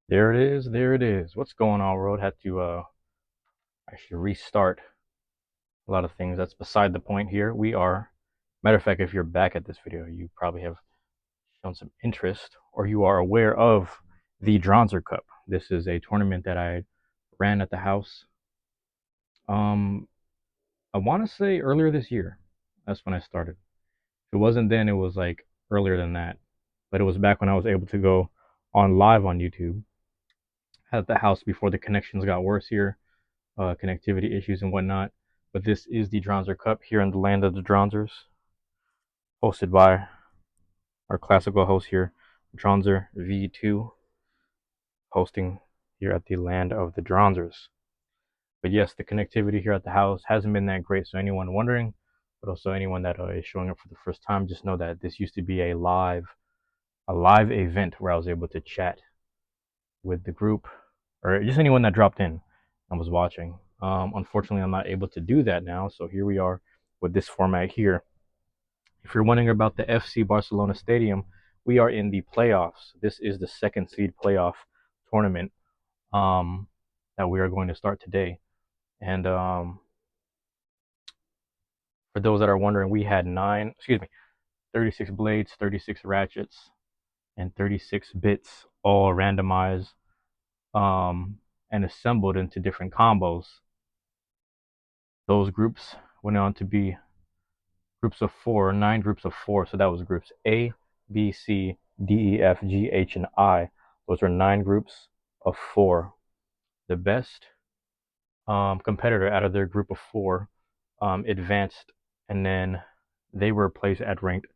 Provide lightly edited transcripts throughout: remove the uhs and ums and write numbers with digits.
There it is. There it is. What's going on, world? Had to actually restart a lot of things. That's beside the point here. We are, matter of fact, if you're back at this video, you probably have shown some interest or you are aware of the Dranzer Cup. This is a tournament that I ran at the house. Um, I want to say earlier this year. That's when I started. If it wasn't then, it was like earlier than that. But it was back when I was able to go on live on YouTube at the house before the connections got worse here. Connectivity issues and whatnot. But this is the Dranzer Cup here in the land of the Dranzers, hosted by our classical host here, Dranzer V2, hosting here at the land of the Dranzers. But yes, the connectivity here at the house hasn't been that great. So anyone wondering, but also anyone that is showing up for the first time, just know that this used to be a live event where I was able to chat with the group or just anyone that dropped in and was watching. Unfortunately, I'm not able to do that now. So here we are with this format here. If you're wondering about the FC Barcelona Stadium, we are in the playoffs. This is the second seed playoff tournament that we are going to start today. And for those that are wondering, we had 36 blades, 36 ratchets, and 36 bits all randomized and assembled into different combos. Those groups went on to be groups of 4, 9 groups of 4. So that was groups A, B, C, D, E, F, G, H, and I. Those are 9 groups of 4. The best competitor out of their group of 4 advanced, and then they were placed at ranked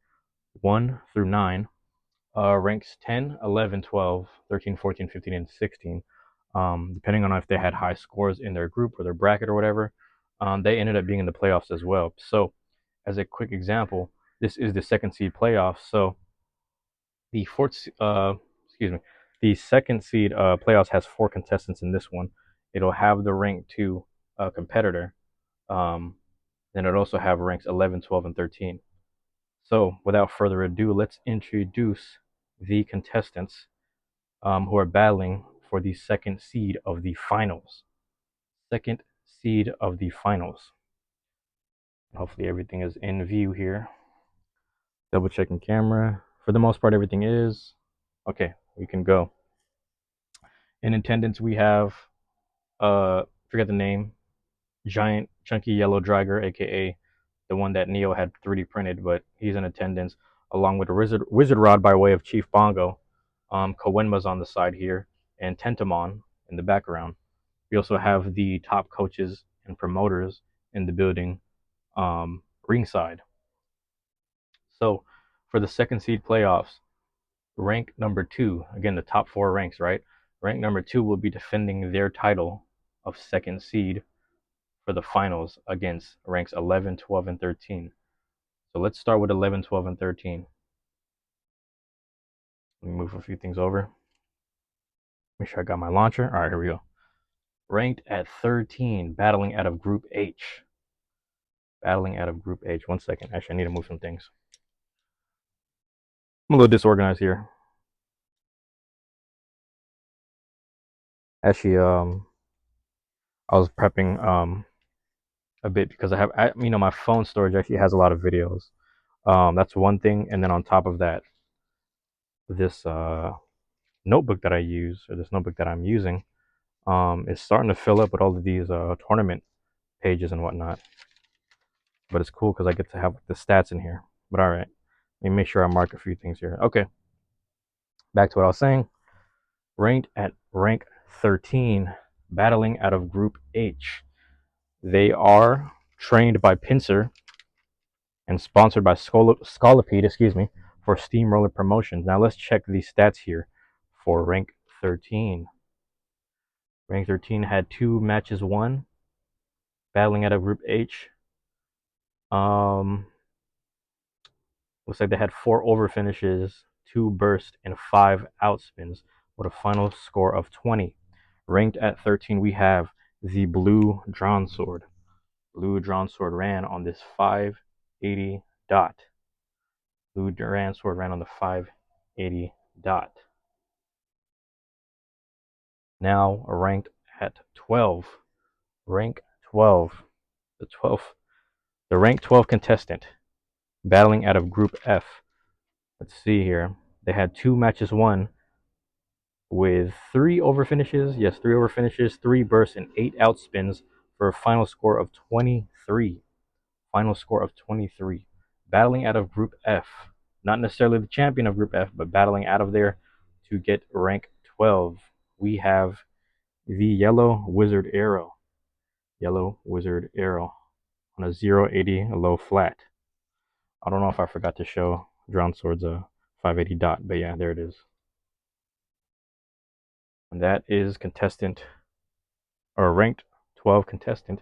1 through 9. Ranks 10, 11, 12, 13, 14, 15, and 16. Depending on if they had high scores in their group or their bracket or whatever, they ended up being in the playoffs as well. So, as a quick example, this is the second seed playoffs. So, the the second seed playoffs has 4 contestants in this one. It'll have the rank 2 competitor. Then it'll also have ranks 11, 12, and 13. So, without further ado, let's introduce the contestants who are battling for the second seed of the finals. Second seed of the finals. Hopefully everything is in view here. Double checking camera. For the most part, everything is. Okay, we can go. In attendance, we have, forget the name, Giant Chunky Yellow Driger, aka the one that Neo had 3D printed, but he's in attendance, along with a Wizard Rod by way of Chief Bongo. Kowenma's on the side here, and Tentamon in the background. We also have the top coaches and promoters in the building, ringside. So for the second seed playoffs, rank number 2, again, the top 4 ranks, right? Rank number 2 will be defending their title of second seed for the finals against ranks 11, 12, and 13. So let's start with 11, 12, and 13. Let me move a few things over. Make sure I got my launcher. All right, here we go. Ranked at 13, battling out of Group H. Battling out of Group H. 1 second. Actually, I need to move some things. I'm a little disorganized here. Actually, I was prepping a bit because my phone storage actually has a lot of videos. That's one thing, and then on top of that, this notebook that I use, or this notebook that I'm using, is starting to fill up with all of these tournament pages and whatnot. But it's cool because I get to have the stats in here. But all right, let me make sure I mark a few things here. Okay, back to what I was saying. Ranked at rank 13, battling out of Group H. They are trained by Pincer and sponsored by Scolipede, for Steamroller Promotions. Now let's check the stats here for rank 13. Rank 13 had 2 matches won, battling out of Group H. Looks like they had 4 over finishes, 2 bursts, and 5 outspins with a final score of 20. Ranked at 13, we have the Blue Dransword. Blue Dransword ran on this 580 dot. Blue Dransword ran on the 580 dot. now ranked at 12. Rank 12. The rank 12 contestant battling out of Group F. Let's see here. They had 2 matches won with 3 over finishes. Yes, 3 over finishes, 3 bursts, and 8 outspins for a final score of 23. Final score of 23. Battling out of Group F. Not necessarily the champion of Group F, but battling out of there to get rank 12. We have the Yellow Wizard Arrow. Yellow Wizard Arrow on a 080 low flat. I don't know if I forgot to show Dransword's a 580 dot, but yeah, there it is. And that is contestant, or ranked 12 contestant,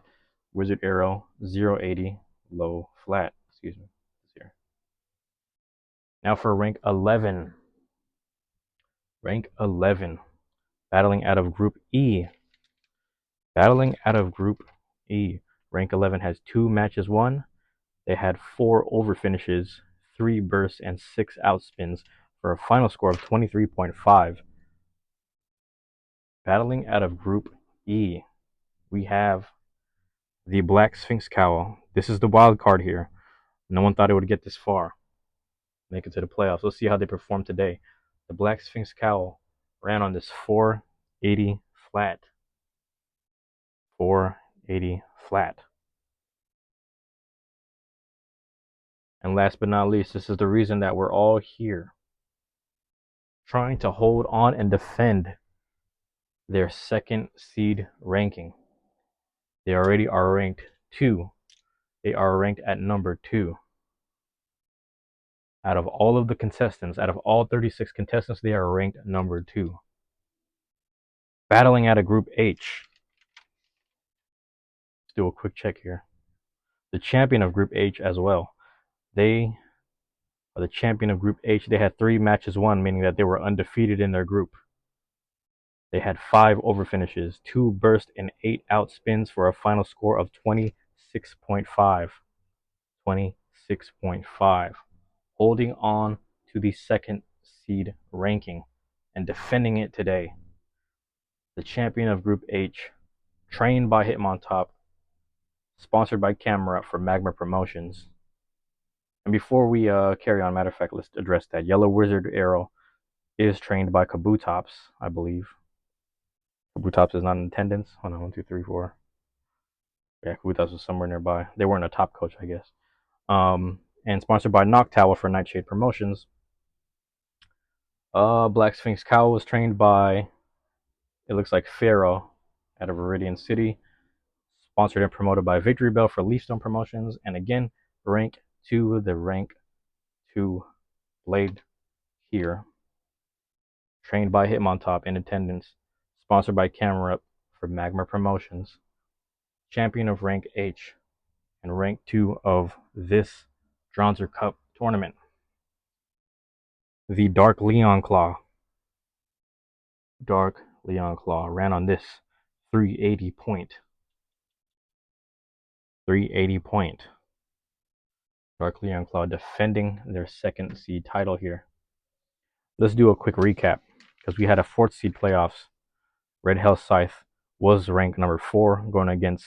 Wizard Arrow 080 low flat. Excuse me. Here. Now for rank 11. Rank 11. Battling out of Group E. Battling out of Group E. Rank 11 has 2 matches won. They had 4 over finishes, 3 bursts, and 6 outspins for a final score of 23.5. Battling out of Group E, we have the Black Sphinx Cowl. This is the wild card here. No one thought it would get this far, make it to the playoffs. Let's see how they perform today. The Black Sphinx Cowl ran on this 480 flat. 480 flat. And last but not least, this is the reason that we're all here, trying to hold on and defend their second seed ranking. They already are ranked 2. They are ranked at number 2. Out of all of the contestants, out of all 36 contestants, they are ranked number 2. Battling out of Group H. Let's do a quick check here. The champion of Group H as well. They are the champion of Group H. They had 3 matches won, meaning that they were undefeated in their group. They had 5 over finishes, 2 bursts, and 8 outspins for a final score of 26.5. 26.5. Holding on to the second seed ranking and defending it today. The champion of Group H, trained by Hitmontop, sponsored by Camera for Magma Promotions. And before we carry on, matter of fact, let's address that. Yellow Wizard Arrow is trained by Kabutops, I believe. Kabutops is not in attendance. Hold on, 1, 2, 3, 4. Yeah, Kabutops was somewhere nearby. They weren't a top coach, I guess. And sponsored by Noctowl for Nightshade Promotions. Black Sphinx Cowl was trained by, it looks like Pharaoh out of Viridian City. Sponsored and promoted by Victory Bell for Leafstone Promotions. And again, rank 2, the rank 2 Blade here. Trained by Hitmontop in attendance. Sponsored by Camera for Magma Promotions. Champion of rank H and rank 2 of this Dranzer Cup tournament. The Dark Leon Claw. Dark Leon Claw ran on this 380 point. 380 point. Dark Leon Claw defending their second seed title here. Let's do a quick recap because we had a 4th seed playoffs. Red Hell Scythe was ranked number 4, going against,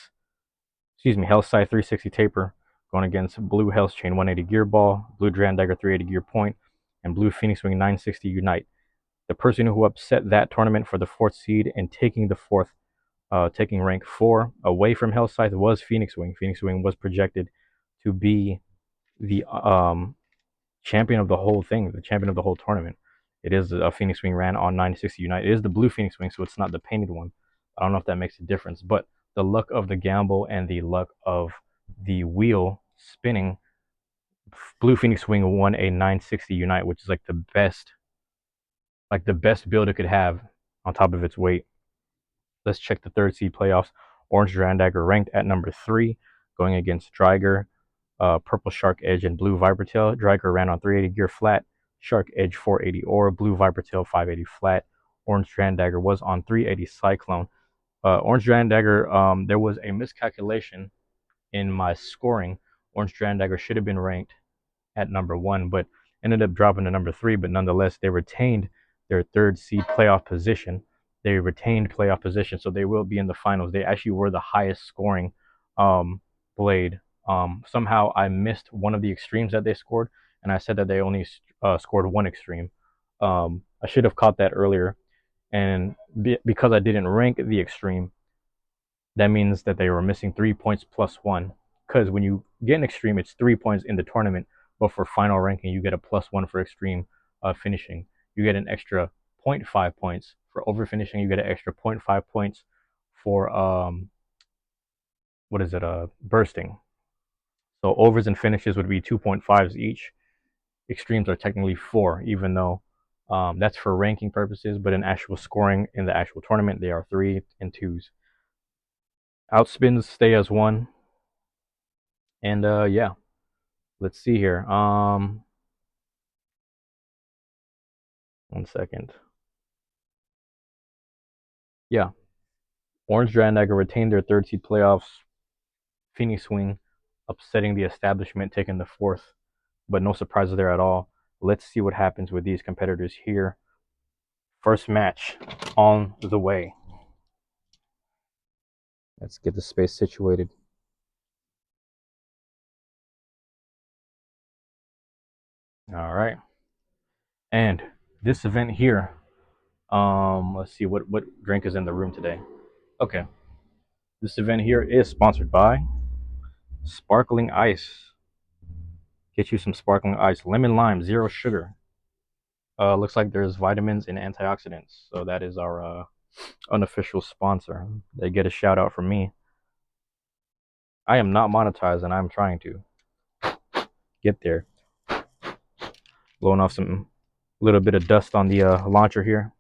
Hell Scythe 360 Taper, going against Blue Hell's Chain 180 Gear Ball, Blue Dranzer 380 Gear Point, and Blue Phoenix Wing 960 Unite. The person who upset that tournament for the 4th seed and taking the 4th, taking rank 4 away from Hell Scythe was Phoenix Wing. Phoenix Wing was projected to be the champion of the whole thing, the champion of the whole tournament. It is a Phoenix Wing ran on 960 Unite. It is the blue Phoenix Wing, so it's not the painted one. I don't know if that makes a difference, but the luck of the gamble and the luck of the wheel spinning, blue Phoenix Wing won a 960 Unite, which is like the best build it could have on top of its weight. Let's check the 3rd seed playoffs. Orange Dranzer ranked at number 3, going against Dryger, Purple Shark Edge, and Blue Vipertail. Dryger ran on 380 Gear Flat, Shark Edge 480 Aura, Blue Vipertail 580 Flat. Orange Dranzer was on 380 Cyclone. Orange Dranzer, there was a miscalculation in my scoring. Orange Dranzer should have been ranked at number 1, but ended up dropping to number 3. But nonetheless, they retained their 3rd seed playoff position. they retained playoff position, so they will be in the finals. They actually were the highest scoring Blade. Somehow I missed one of the extremes that they scored, and I said that they only scored one extreme. I should have caught that earlier, and because I didn't rank the extreme, that means that they were missing 3 points plus one. Because when you get an extreme, it's 3 points in the tournament, but for final ranking, you get a +1 for extreme finishing. You get an extra 0.5 points for over finishing. You get an extra 0.5 points for what is it? Bursting. So overs and finishes would be 2.5s each. Extremes are technically 4, even though that's for ranking purposes, but in actual scoring in the actual tournament, they are 3 and 2s. Outspins stay as 1. And yeah, let's see here. 1 second. Yeah, Orange Dranzer retained their 3rd seed playoffs. Phoenix Swing upsetting the establishment, taking the 4th, but no surprises there at all. Let's see what happens with these competitors here. First match on the way. Let's get the space situated. All right. And this event here, let's see what drink is in the room today. Okay. This event here is sponsored by Sparkling Ice. Get you some sparkling ice, lemon lime, 0 sugar. Looks like there's vitamins and antioxidants. So that is our unofficial sponsor. They get a shout out from me. I am not monetized, and I'm trying to get there. Blowing off some little bit of dust on the launcher here.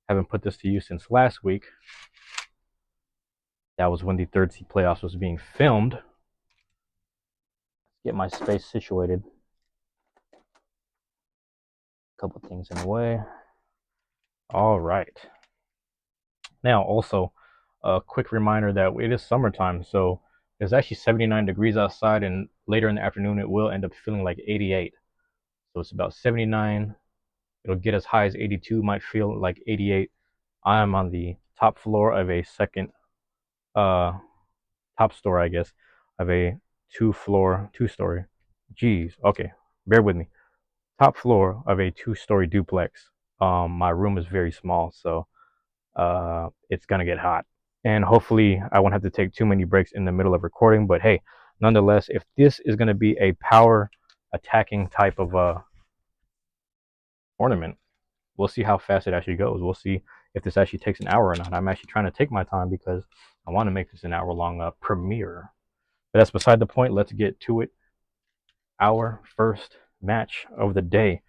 Haven't put this to use since last week. That was when the 3rd seed playoffs was being filmed. Let's get my space situated. A couple things in the way. All right. Now, also, a quick reminder that it is summertime, so it's actually 79 degrees outside, and later in the afternoon it will end up feeling like 88. So it's about 79. It'll get as high as 82, might feel like 88. I am on the top floor of a second, top story, I guess, of a two-story. Geez, okay, bear with me. Top floor of a 2-story duplex. My room is very small, so it's gonna get hot. And hopefully I won't have to take too many breaks in the middle of recording. But hey, nonetheless, if this is gonna be a power attacking type of tournament, we'll see how fast it actually goes. We'll see if this actually takes an hour or not. I'm actually trying to take my time because I want to make this an hour-long premiere. But that's beside the point. Let's get to it. Our first match of the day.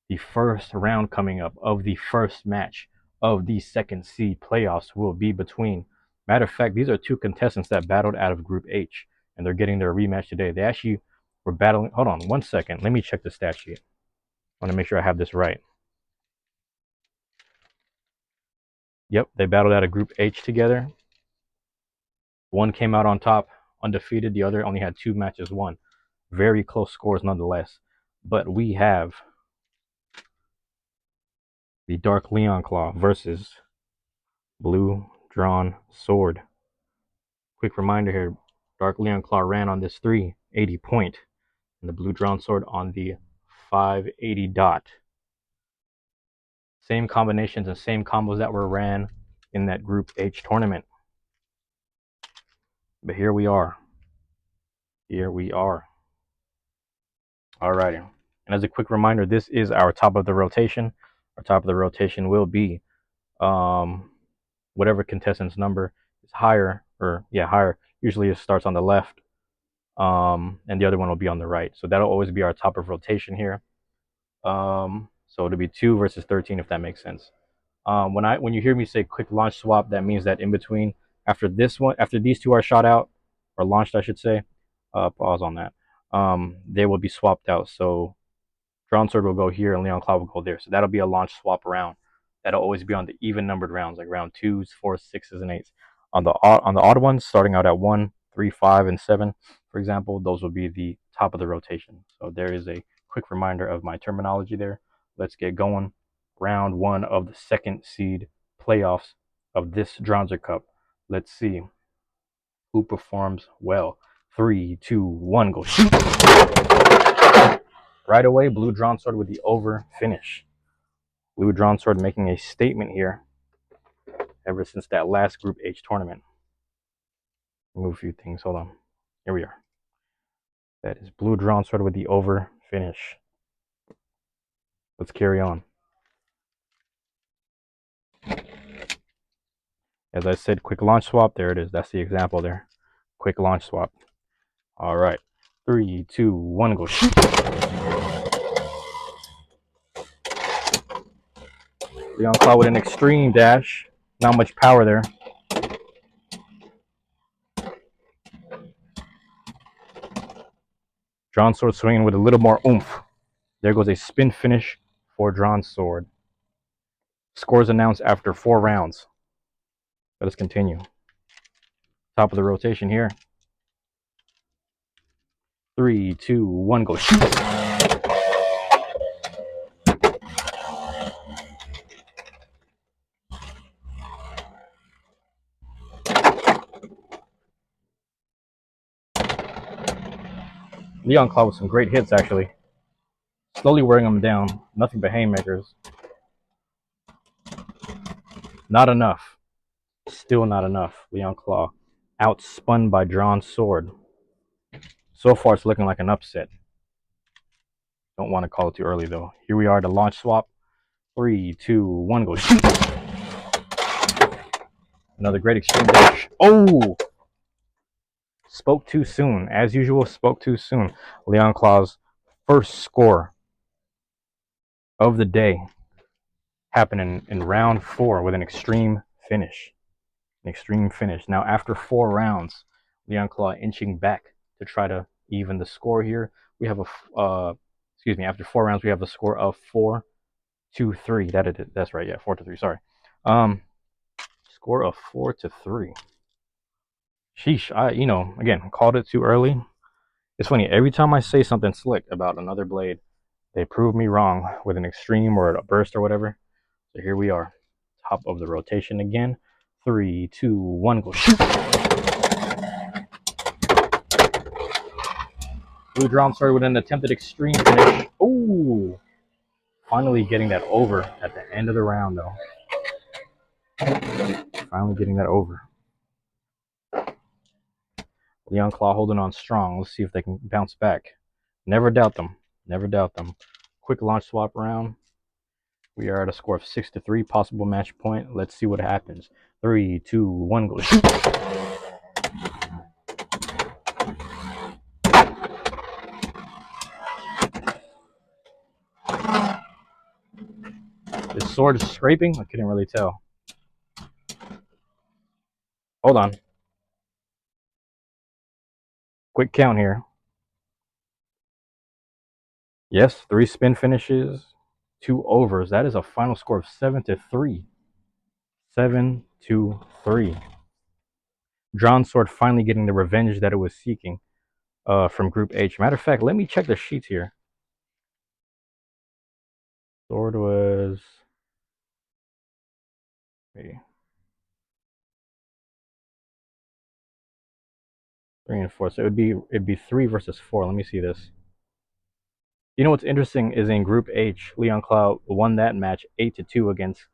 The first round coming up of the first match of the 2nd seed playoffs will be between, matter of fact, these are 2 contestants that battled out of Group H, and they're getting their rematch today. They actually were battling. Hold on 1 second. Let me check the stat sheet. I want to make sure I have this right. Yep, they battled out of Group H together. One came out on top, undefeated. The other only had 2 matches won. Very close scores nonetheless. But we have the Dark Leon Claw versus Blue Drawn Sword. Quick reminder here, Dark Leon Claw ran on this 380 point, and the Blue Drawn Sword on the 580 dot. Same combinations and same combos that were ran in that Group H tournament. But here we are. Here we are. Alrighty. And as a quick reminder, this is our top of the rotation. Our top of the rotation will be whatever contestant's number is higher, or yeah, higher. Usually it starts on the left, and the other one will be on the right. So that'll always be our top of rotation here. So it'll be 2 versus 13, if that makes sense. When you hear me say quick launch swap, that means that in between, after this one, after these 2 are shot out or launched, I should say, pause on that. They will be swapped out. So Dransword will go here and Leon Claw will go there. So that'll be a launch swap round. That'll always be on the even numbered rounds, like round 2s, 4s, 6s, and 8s. On the odd ones, starting out at 1, 3, 5, and 7, for example, those will be the top of the rotation. So there is a quick reminder of my terminology there. Let's get going. Round 1 of the 2nd seed playoffs of this Dranzer Cup. Let's see who performs well. 3, 2, 1, go shoot! Right away, Blue Dransword with the over finish. Blue Dransword making a statement here ever since that last Group H tournament. Move a few things. Hold on. Here we are. That is Blue Dransword with the over finish. Let's carry on. As I said, quick launch swap. There it is. That's the example there. Quick launch swap. All right. 3, 2, 1, go shoot! Leon Claw with an extreme dash. Not much power there. Dransword swinging with a little more oomph. There goes a spin finish for Dransword. Scores announced after 4 rounds. Let us continue. Top of the rotation here. 3, 2, 1, go shoot! Leon Claw with some great hits, actually. Slowly wearing them down. Nothing but haymakers. Not enough. Still not enough. Leon Claw outspun by Dransword. So far, it's looking like an upset. Don't want to call it too early, though. Here we are, the launch swap. 3, 2, 1, go shoot! Another great extreme dash. Oh! Spoke too soon. As usual, spoke too soon. Leon Claw's first score of the day happening in round 4 with an extreme finish. An extreme finish. Now, after 4 rounds, Leon Claw inching back to try to even the score here. We have after 4 rounds, we have a score of 4-3. That's right, yeah, 4-3. Sorry. Score of 4-3. Sheesh. Again, called it too early. It's funny. Every time I say something slick about another blade, they prove me wrong with an extreme or a burst or whatever. So here we are, top of the rotation again. 3, 2, 1, go shoot! Blue Dransword with an attempted extreme finish. Ooh! Finally getting that over at the end of the round, though. Finally getting that over. Leon Claw holding on strong. Let's see if they can bounce back. Never doubt them. Never doubt them. Quick launch swap round. We are at a score of 6-3. Possible match point. Let's see what happens. 3, 2, 1, go shoot! This sword is scraping? I couldn't really tell. Hold on. Quick count here. Yes, 3 spin finishes, 2 overs. That is a final score of 7-3. 7-3. Dransword finally getting the revenge that it was seeking from Group H. Matter of fact, let me check the sheets here. Sword was... Maybe 3 and 4. So it'd be 3 versus 4. Let me see this. You know what's interesting is in Group H, Leon Claw won that match 8-2 against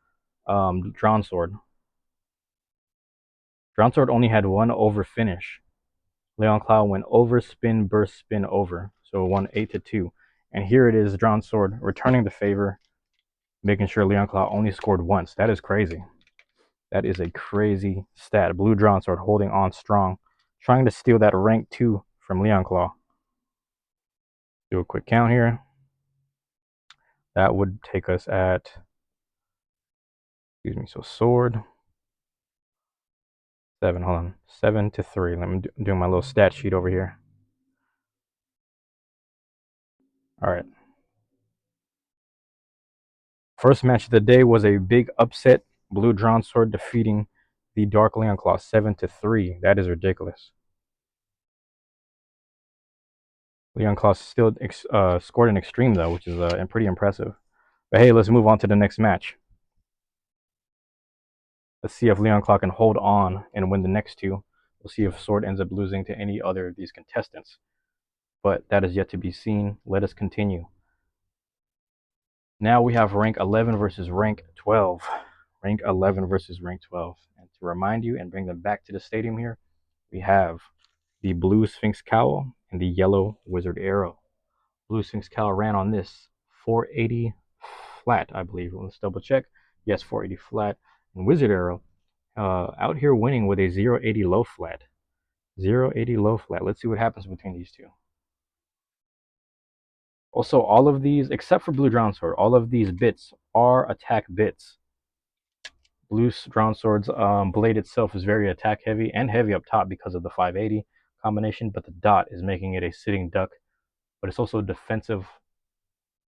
Dransword. Dransword only had 1 over finish. Leon Claw went over, spin, burst, spin, over. So won 8-2. And here it is, Dransword returning the favor, making sure Leon Claw only scored once. That is crazy. That is a crazy stat. Blue Dransword holding on strong, trying to steal that rank 2 from Leon Claw. Do a quick count here. That would take us at, so sword. 7, hold on. 7-3. Let me do my little stat sheet over here. All right. First match of the day was a big upset. Blue Dransword defeating the Dark Leon Claw 7-3. That is ridiculous. Leon Claw still scored an extreme, though, which is pretty impressive. But hey, let's move on to the next match. Let's see if Leon Claw can hold on and win the next two. We'll see if Sword ends up losing to any other of these contestants. But that is yet to be seen. Let us continue. Now we have rank 11 versus rank 12. Rank 11 versus rank 12. And to remind you and bring them back to the stadium here, we have the blue Sphinx Cowl and the yellow Wizard Arrow. Blue Sphinx Cowl ran on this 480 flat, I believe. Let's double check. Yes, 480 flat. And Wizard Arrow out here winning with a 080 low flat. 080 low flat. Let's see what happens between these two. Also, all of these, except for Blue Dransword, all of these bits are attack bits. Blue Dransword's blade itself is very attack heavy and heavy up top because of the 580 combination, but the dot is making it a sitting duck. But it's also defensive.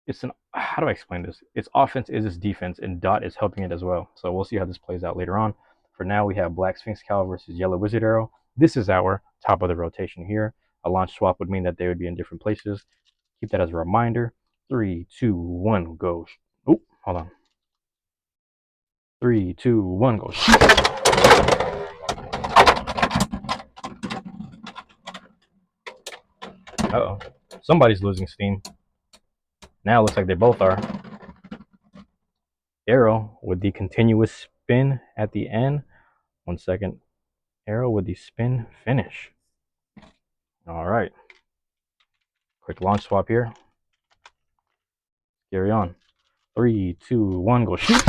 It's an, how do I explain this? Its offense is its defense, and dot is helping it as well. So we'll see how this plays out later on. For now, we have Black Sphinx Cowl versus Yellow Wizard Arrow. This is our top of the rotation here. A launch swap would mean that they would be in different places. Keep that as a reminder. 3, 2, 1, go. Oh, hold on. 3, 2, 1, go. Uh-oh. Somebody's losing steam. Now it looks like they both are. Arrow with the continuous spin at the end. 1 second. Arrow with the spin finish. All right. Quick launch swap here. Carry on. 3, 2, 1, go. Shoot.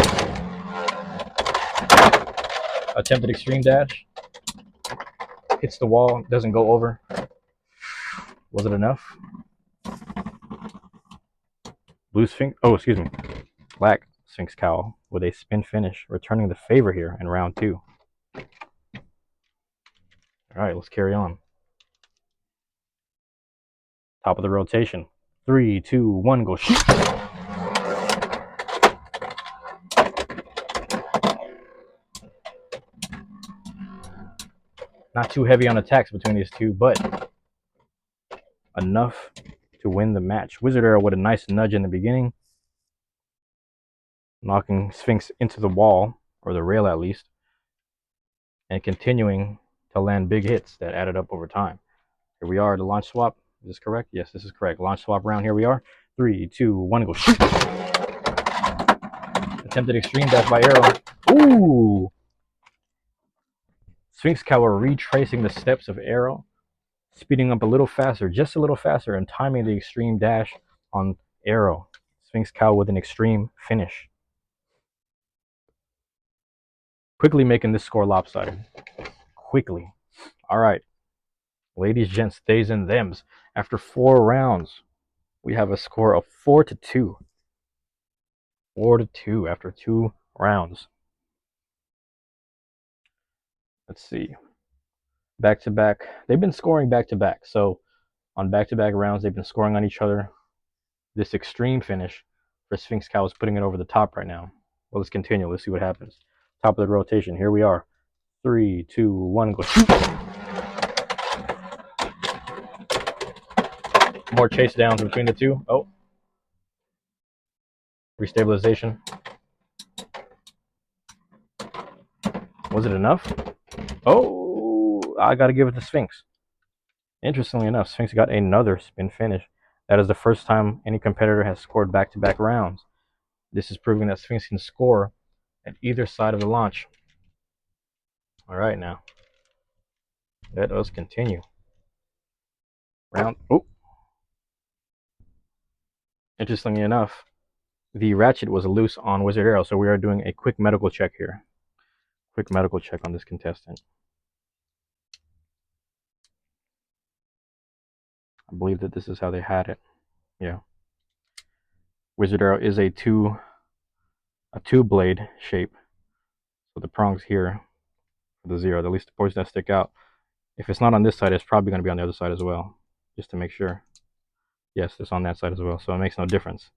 Attempted extreme dash. Hits the wall. Doesn't go over. Was it enough? Blue Sphinx. Oh, excuse me. Black Sphinx Cowl with a spin finish, returning the favor here in round 2. All right, let's carry on. Top of the rotation. 3, 2, 1, go. Shoot. Not too heavy on attacks between these two, but enough to win the match. Wizard Arrow with a nice nudge in the beginning, knocking Sphinx into the wall, or the rail at least, and continuing to land big hits that added up over time. Here we are, the launch swap. Is this correct? Yes, this is correct. Launch swap round, here we are. 3, 2, 1, go. Shoot. Attempted extreme dash by Arrow. Ooh! Sphinx Cowl retracing the steps of Arrow, speeding up a little faster, just a little faster, and timing the extreme dash on Arrow. Sphinx Cowl with an extreme finish. Quickly making this score lopsided. Quickly. All right. Ladies, gents, theys, and thems. After 4 rounds, we have a score of 4-2. 4-2 after 2 rounds. Let's see. Back-to-back. They've been scoring back-to-back. So on back-to-back rounds, they've been scoring on each other. This extreme finish for Sphinx Cowl is putting it over the top right now. Well, let's continue. Let's see what happens. Top of the rotation. Here we are. 3, 2, 1, go. Shoot. More chase downs between the two. Oh. Restabilization. Was it enough? Oh, I got to give it to Sphinx. Interestingly enough, Sphinx got another spin finish. That is the first time any competitor has scored back-to-back rounds. This is proving that Sphinx can score at either side of the launch. All right, now. Let us continue. Round. Oh. Interestingly enough, the ratchet was loose on Wizard Arrow, so we are doing a quick medical check here. Quick medical check on this contestant. I believe that this is how they had it. Yeah. Wizard Arrow is a two blade shape. So the prongs here for the 0, at least the portions that stick out. If it's not on this side, it's probably going to be on the other side as well, just to make sure. Yes, it's on that side as well, so it makes no difference.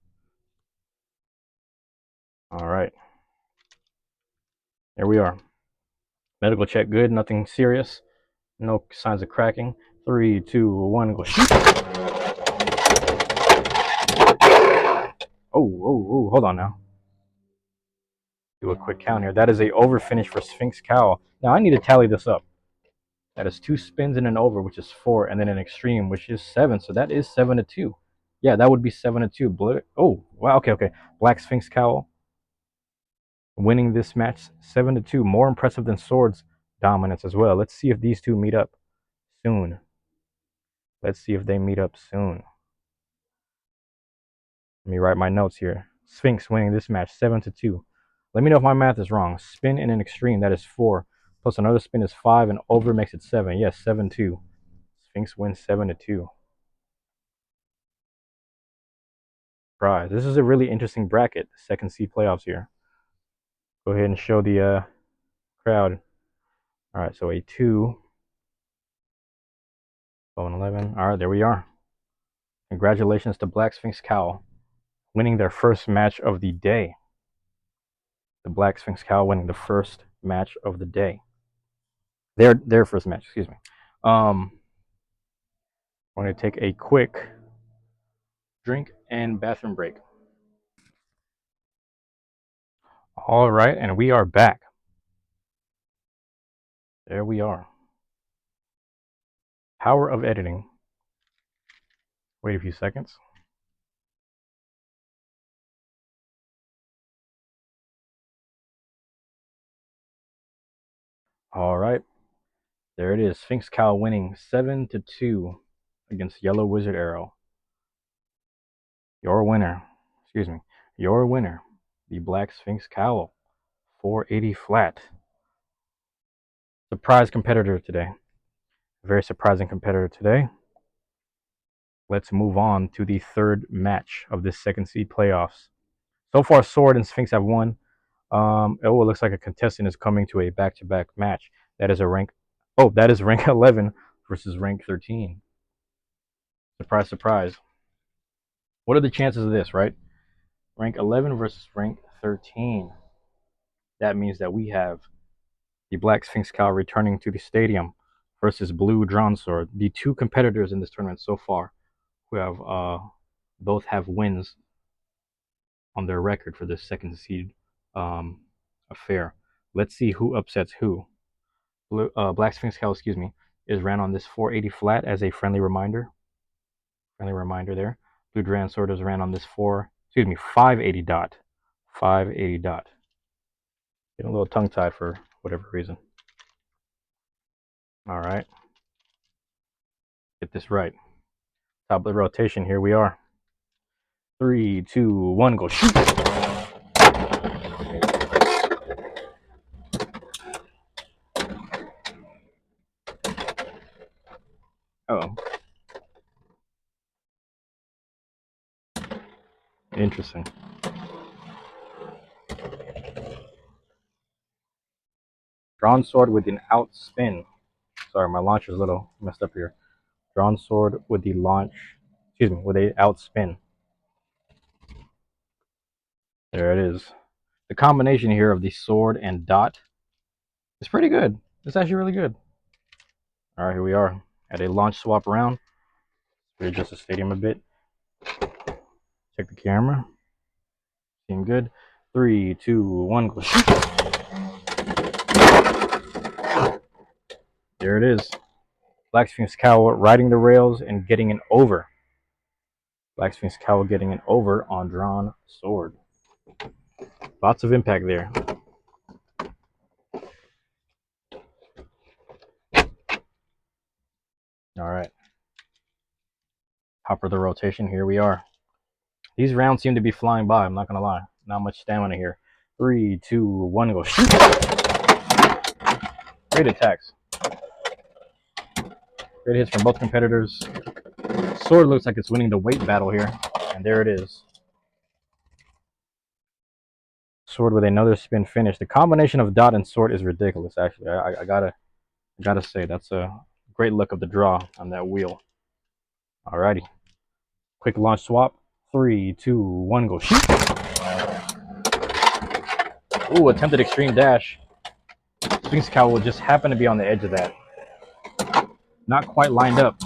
All right. There we are. Medical check good, nothing serious. No signs of cracking. 3, 2, 1, go. Oh, hold on now. Do a quick count here. That is a over finish for Sphinx Cowl. Now I need to tally this up. That is 2 spins and an over, which is 4, and then an extreme, which is 7. So that is 7-2. Yeah, that would be 7-2. Oh, wow. Okay. Black Sphinx Cowl winning this match 7-2. More impressive than Sword's dominance as well. Let's see if these two meet up soon. Let's see if they meet up soon. Let me write my notes here. Sphinx winning this match 7-2. Let me know if my math is wrong. Spin in an extreme, that is 4. Plus another spin is 5, and over makes it 7. Yes, 7-2. Sphinx wins 7-2. Prize. This is a really interesting bracket. Second seed playoffs here. Go ahead and show the crowd. All right, so a 2, 12 and 11. All right, there we are. Congratulations to Black Sphinx Cowl winning their first match of the day. The Black Sphinx Cowl winning the first match of the day. Their first match, excuse me. I'm going to take a quick drink and bathroom break. All right, and we are back. There we are. Power of editing. Wait a few seconds. All right. There it is. Sphinx Cowl winning 7-2 against Yellow Wizard Arrow. Your winner, the Black Sphinx Cowl, 480 flat. Surprise competitor today. Very surprising competitor today. Let's move on to the third match of this second seed playoffs. So far, Sword and Sphinx have won. It looks like a contestant is coming to a back-to-back match. That is rank 11 versus rank 13. Surprise, surprise. What are the chances of this, right? Rank 11 versus rank 13. That means that we have the Black Sphinx Cowl returning to the stadium versus Blue Dransword. The two competitors in this tournament so far who have both have wins on their record for this second seed affair. Let's see who upsets who. Black Sphinx Cowl, is ran on this 480 flat as a friendly reminder. There. Blue Dransword is ran on this 580 dot. 580 dot. Getting a little tongue-tied for whatever reason. All right. Get this right. Top of the rotation, here we are. 3, 2, 1, go shoot! Uh-oh. Interesting. Dransword with an outspin. Sorry, my launch is a little messed up here. Dransword with the launch, with a outspin. There it is. The combination here of the sword and dot is pretty good. It's actually really good. All right, here we are at a launch swap round. Readjust the stadium a bit. Check the camera. Seeing good. 3, 2, 1, go. There it is. Black Sphinx Cowl riding the rails and getting an over. Black Sphinx Cowl getting an over on Dransword. Lots of impact there. All right. Top of the rotation, here we are. These rounds seem to be flying by, I'm not going to lie. Not much stamina here. 3, 2, 1, go. Great attacks. Great hits from both competitors. Sword looks like it's winning the weight battle here. And there it is. Sword with another spin finish. The combination of dot and sword is ridiculous, actually. I gotta say, that's a great look of the draw on that wheel. Alrighty. Quick launch swap. 3, 2, 1, go. Shoot! Ooh, attempted extreme dash. Sphinx Cowl will just happen to be on the edge of that. Not quite lined up.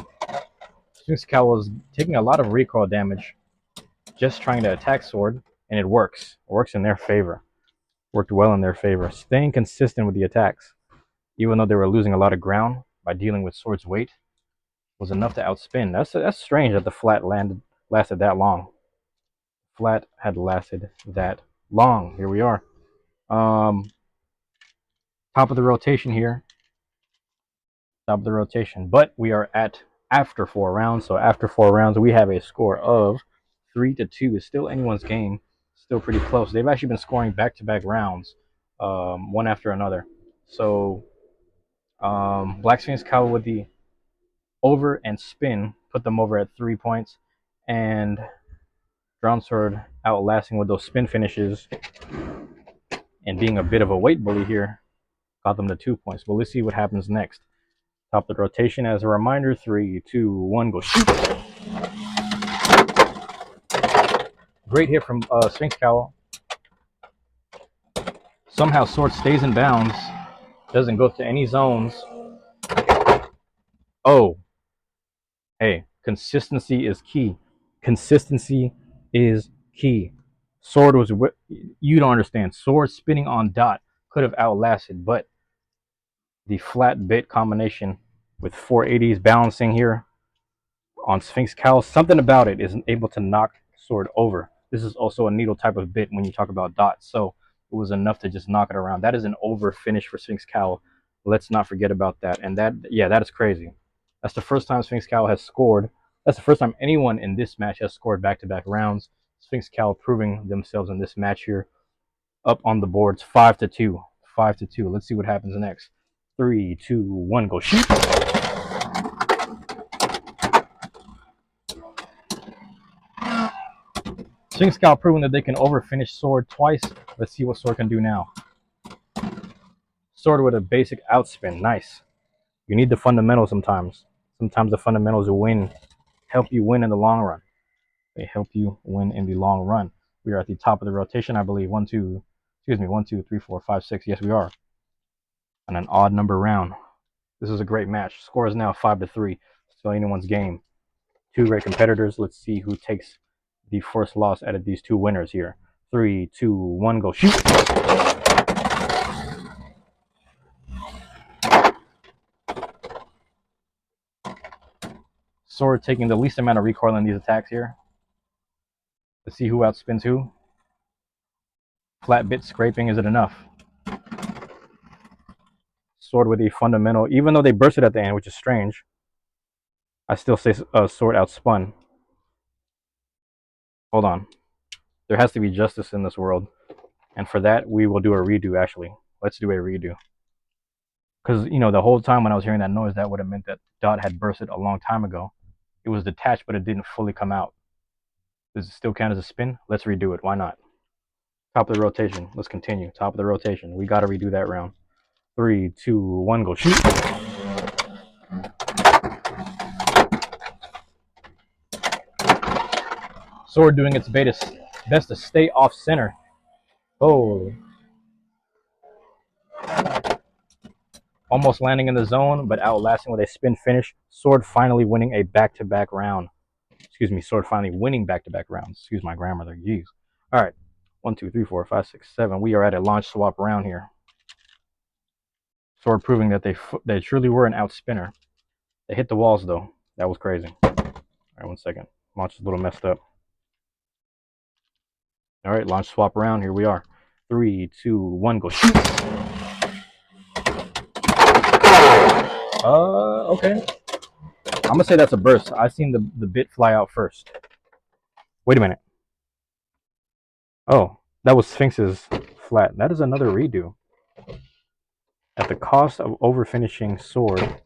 Sphinx Cowl was taking a lot of recoil damage just trying to attack Sword, and it works. It works in their favor. worked well in their favor, staying consistent with the attacks. Even though they were losing a lot of ground by dealing with Sword's weight, was enough to outspin. That's strange that the flat lasted that long. Flat had lasted that long. Here we are. Top of the rotation here. Top of the rotation. But we are at after 4 rounds. So after 4 rounds, we have a score of 3-2. It's still anyone's game. Still pretty close. They've actually been scoring back-to-back rounds, one after another. So Black Sphinx Cowl with the over and spin put them over at 3 points, and Dransword outlasting with those spin finishes and being a bit of a weight bully here got them to 2 points. But let's see what happens next. Top of the rotation. As a reminder, 3, 2, 1, go shoot. Great hit from Sphinx Cowl. Somehow Sword stays in bounds, doesn't go to any zones. Oh, hey, consistency is key. Consistency is key. Sword was, you don't understand. Sword spinning on dot could have outlasted, but the flat bit combination with 480s balancing here on Sphinx Cowl, something about it is able to knock Sword over. This is also a needle type of bit when you talk about dots, so it was enough to just knock it around. That is an over finish for Sphinx Cowl. Let's not forget about that. And that, yeah, that is crazy. That's the first time Sphinx Cowl has scored. That's the first time anyone in this match has scored back-to-back rounds. Sphinx Cowl proving themselves in this match here. Up on the boards, 5-2. 5-2. Let's see what happens next. 3, 2, 1, go shoot. Sphinx Cowl proving that they can overfinish Sword twice. Let's see what Sword can do now. Sword with a basic outspin. Nice. You need the fundamentals sometimes. Sometimes the fundamentals will help you win in the long run. They help you win in the long run. We are at the top of the rotation, I believe. 1, 2, 3, 4, 5, 6. Yes, we are. And an odd number round. This is a great match. Score is now 5-3. Still anyone's game. Two great competitors. Let's see who takes the first loss out of these two winners here. 3, 2, 1, go shoot. Sword taking the least amount of recoil in these attacks here. Let's see who outspins who. Flat bit scraping, is it enough? Sword with a fundamental, even though they bursted at the end, which is strange. I still say Sword outspun. Hold on. There has to be justice in this world. And for that, we will do a redo, actually. Let's do a redo. Because, you know, the whole time when I was hearing that noise, that would have meant that dot had bursted a long time ago. It was detached, but it didn't fully come out. Does it still count as a spin? Let's redo it. Why not? Top of the rotation. Let's continue. Top of the rotation. We got to redo that round. 3, 2, 1, go shoot. Sword doing its best to stay off center. Oh. Almost landing in the zone, but outlasting with a spin finish. Sword finally winning a back-to-back round. Excuse me, Sword finally winning back-to-back rounds. Excuse my grammar there. Jeez. All right. 1, 2, 3, 4, 5, 6, 7. We are at a launch swap round here. Sword proving that they truly were an outspinner. They hit the walls, though. That was crazy. All right, 1 second. Launch is a little messed up. All right, launch swap round. Here we are. 3, 2, 1, go shoot. Okay. I'm going to say that's a burst. I seen the bit fly out first. Wait a minute. Oh, that was Sphinx's flat. That is another redo. At the cost of overfinishing Sword,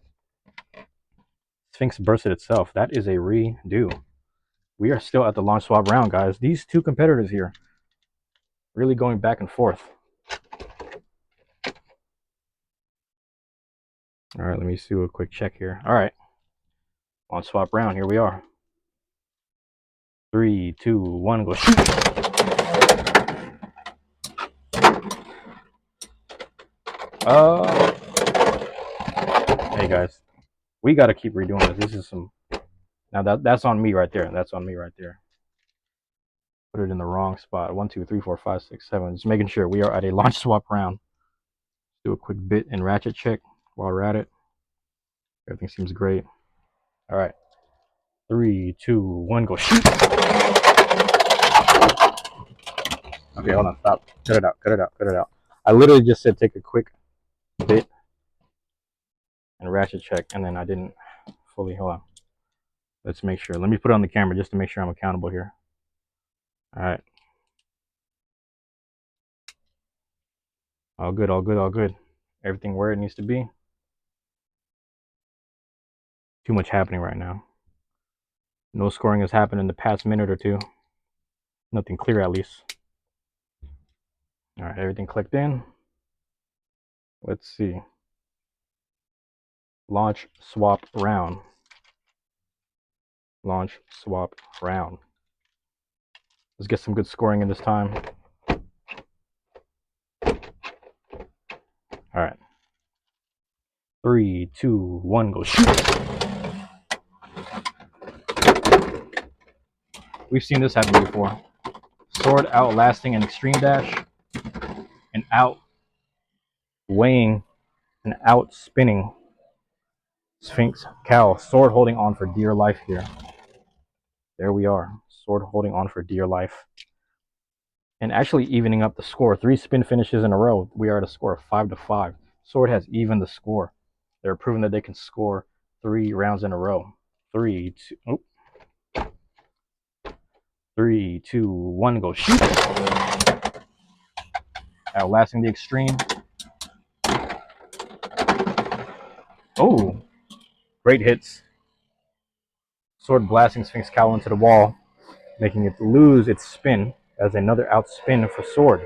Sphinx bursted itself. That is a redo. We are still at the launch swap round, guys. These two competitors here really going back and forth. All right, let me do a quick check here. All right. Launch swap round. Here we are. 3, 2, 1, go shoot. Hey guys, we got to keep redoing this. This is some. Now that's on me right there. That's on me right there. Put it in the wrong spot. 1, 2, 3, 4, 5, 6, 7. Just making sure we are at a launch swap round. Do a quick bit and ratchet check while we're at it. Everything seems great. All right. 3, 2, 1, go shoot. Okay, hold on, stop. Cut it out, cut it out, cut it out. I literally just said take a quick bit and ratchet check, and then I didn't fully. Hold on. Let's make sure. Let me put it on the camera just to make sure I'm accountable here. All right. All good, all good, all good. Everything where it needs to be. Too much happening right now. No scoring has happened in the past minute or two. Nothing clear, at least. All right, everything clicked in. Let's see. Launch swap round. Launch swap round. Let's get some good scoring in this time. All right. 3, 2, 1, go shoot. We've seen this happen before. Sword outlasting an extreme dash and outweighing and outspinning Sphinx Cowl. Sword holding on for dear life here. There we are. Sword holding on for dear life. And actually evening up the score. 3 spin finishes in a row. We are at a score of 5-5. Sword has evened the score. They're proving that they can score 3 rounds in a row. 3, 2, 3, 2, 1, go shoot. Outlasting the extreme. Oh, great hits. Sword blasting Sphinx Cowl into the wall, making it lose its spin as another outspin for Sword.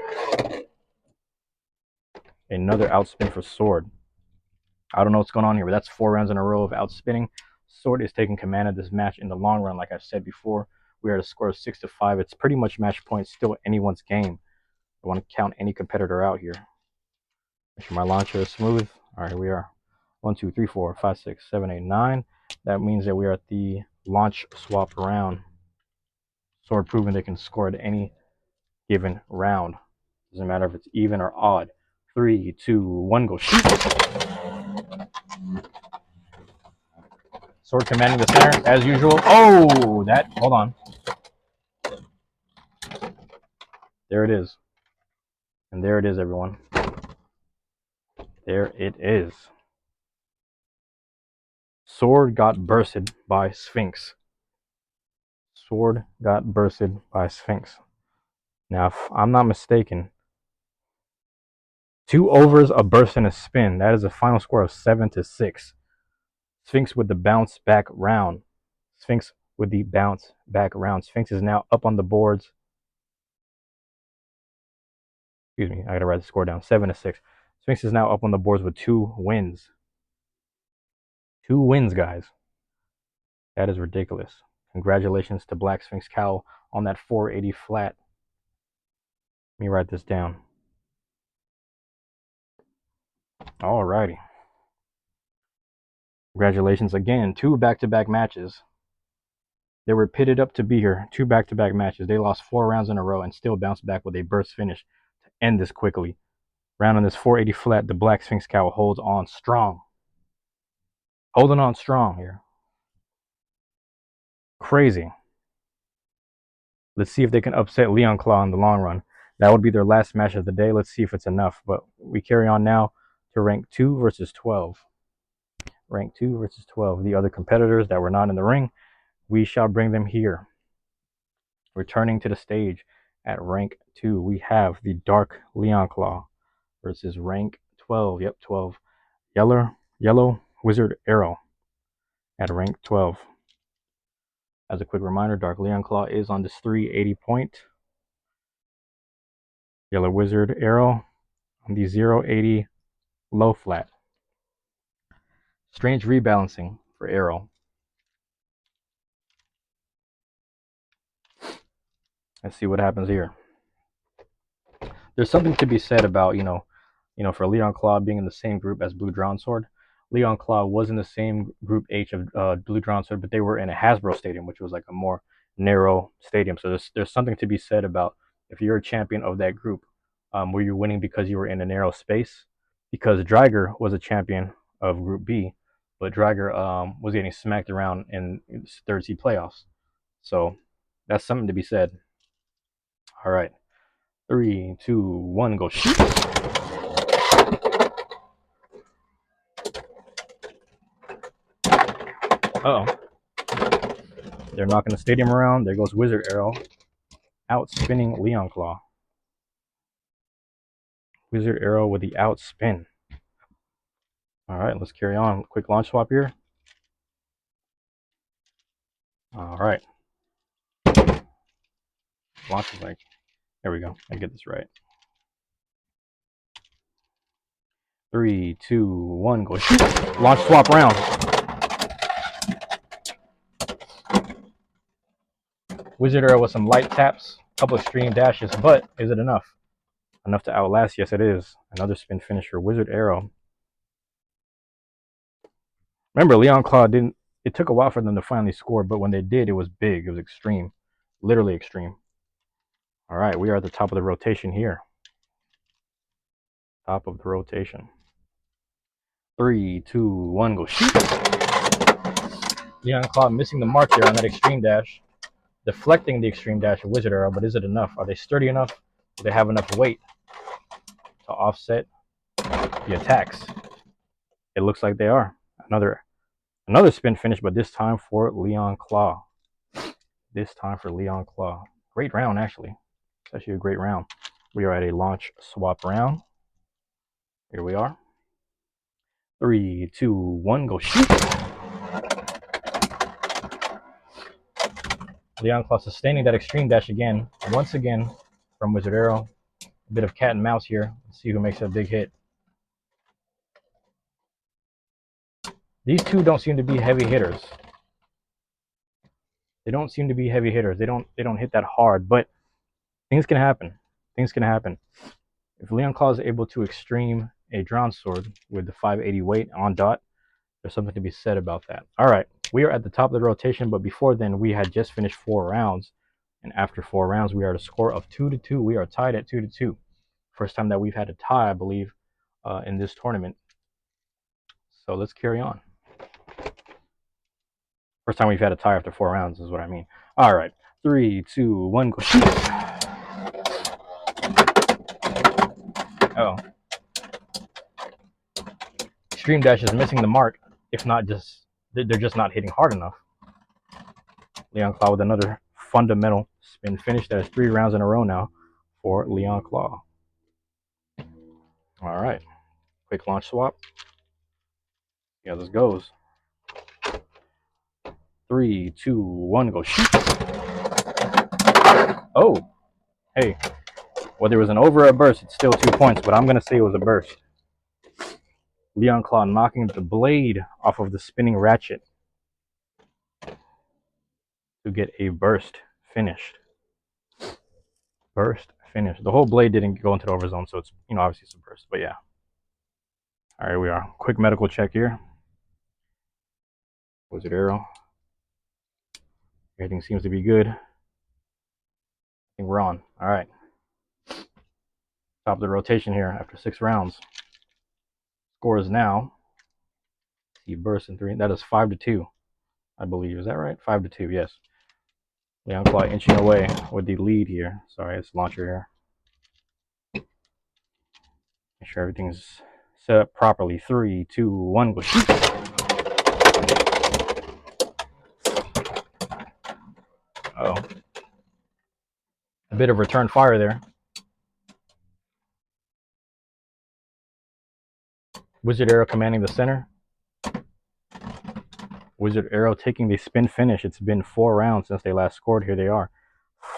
Another outspin for Sword. I don't know what's going on here, but that's 4 rounds in a row of outspinning. Sword is taking command of this match in the long run. Like I said before, we are at a score of 6-5. It's pretty much match point, still anyone's game. I want to count any competitor out here. Make sure my launcher is smooth. All right, here we are. 1, 2, 3, 4, 5, 6, 7, 8, 9. That means that we are at the launch swap round. Sword proving they can score at any given round. Doesn't matter if it's even or odd. 3, 2, 1, go shoot. Sword commanding the center as usual. Oh, that, hold on. There it is. And there it is, everyone. There it is. Sword got bursted by Sphinx. Sword got bursted by Sphinx. Now, if I'm not mistaken, 2 overs, a burst, and a spin. That is a final score of 7-6. Sphinx with the bounce back round. Sphinx with the bounce back round. Sphinx is now up on the boards. Excuse me, I gotta write the score down. 7-6. Sphinx is now up on the boards with 2 wins. 2 wins, guys. That is ridiculous. Congratulations to Black Sphinx Cowl on that 480 flat. Let me write this down. Alrighty. Congratulations again. 2 back-to-back matches. They were pitted up to be here. 2 back-to-back matches. They lost 4 rounds in a row and still bounced back with a burst finish to end this quickly. Round on this 480 flat, the Black Sphinx Cowl holds on strong. Holding on strong here. Crazy. Let's see if they can upset Leon Claw in the long run. That would be their last match of the day. Let's see if it's enough. But we carry on now to rank 2 versus 12. Rank 2 versus 12. The other competitors that were not in the ring, we shall bring them here. Returning to the stage at rank 2, we have the Dark Leon Claw versus rank 12. Yep, 12. Yellow Wizard Arrow at rank 12. As a quick reminder, Dark Leon Claw is on this 380 point. Yellow Wizard Arrow on the 080 low flat. Strange rebalancing for Arrow. Let's see what happens here. There's something to be said about, for Leon Claw being in the same group as Blue Dransword. Leon Claw was in the same group H of Blue Dransword, but they were in a Hasbro stadium, which was like a more narrow stadium. So there's something to be said about if you're a champion of that group, where you're winning because you were in a narrow space. Because Dreiger was a champion of Group B, but Dreiger was getting smacked around in third seed playoffs. So that's something to be said. All right, 3, 2, 1, go shoot. Uh oh, they're knocking the stadium around. There goes Wizard Arrow, out spinning Leon Claw. Wizard Arrow with the outspin. All right, let's carry on. Quick launch swap here. All right. Launch is like, there we go. I get this right. 3, 2, 1, go shoot. Launch swap round. Wizard Arrow with some light taps, a couple extreme dashes, but is it enough? Enough to outlast? Yes, it is. Another spin finish for Wizard Arrow. Remember, Leon Claw didn't. It took a while for them to finally score, but when they did, it was big. It was extreme, literally extreme. All right, we are at the top of the rotation here. Top of the rotation. 3, 2, 1, go shoot. Leon Claw missing the mark there on that extreme dash, deflecting the extreme dash of Wizard Arrow, but is it enough? Are they sturdy enough? Do they have enough weight to offset the attacks? It looks like they are. Another spin finish, but this time for Leon Claw. This time for Leon Claw. Great round, actually. It's actually a great round. We are at a launch swap round. Here we are. 3, 2, 1, go shoot. Leon Claw sustaining that extreme dash again. Once again from Wizard Arrow. A bit of cat and mouse here. Let's see who makes a big hit. These two don't seem to be heavy hitters. They don't seem to be heavy hitters. They don't hit that hard, but things can happen. Things can happen. If Leon Claw is able to extreme a Dransword with the 580 weight on dot, there's something to be said about that. All right, we are at the top of the rotation, but before then, we had just finished 4 rounds. And after 4 rounds, we are at a score of 2-2. We are tied at 2-2. First time that we've had a tie, I believe, in this tournament. So let's carry on. First time we've had a tie after 4 rounds is what I mean. All right, 3, 2, 1, go shoot. Oh. Extreme Dash is missing the mark, if not just, they're just not hitting hard enough. Leon Claw with another fundamental spin finish. That is 3 rounds in a row now for Leon Claw. All right, quick launch swap. Yeah, this goes. 3, 2, 1, go shoot. Oh, hey, whether it was an over or a burst, it's still 2 points, but I'm going to say it was a burst. Leon Claw knocking the blade off of the spinning ratchet to get a burst finished. Burst finished. The whole blade didn't go into the overzone, so it's, obviously it's a burst, but yeah. All right, we are. Quick medical check here. Wizard Arrow. Everything seems to be good. I think we're on. All right. Top of the rotation here after 6 rounds. Score is now. He bursts in 3. That is 5-2, I believe. Is that right? 5-2. Yes. Leon Claw inching away with the lead here. Sorry, it's launcher here. Make sure everything's set up properly. 3, 2, 1, go shoot. Oh, a bit of return fire there. Wizard Arrow commanding the center. Wizard Arrow taking the spin finish. It's been 4 rounds since they last scored. Here they are.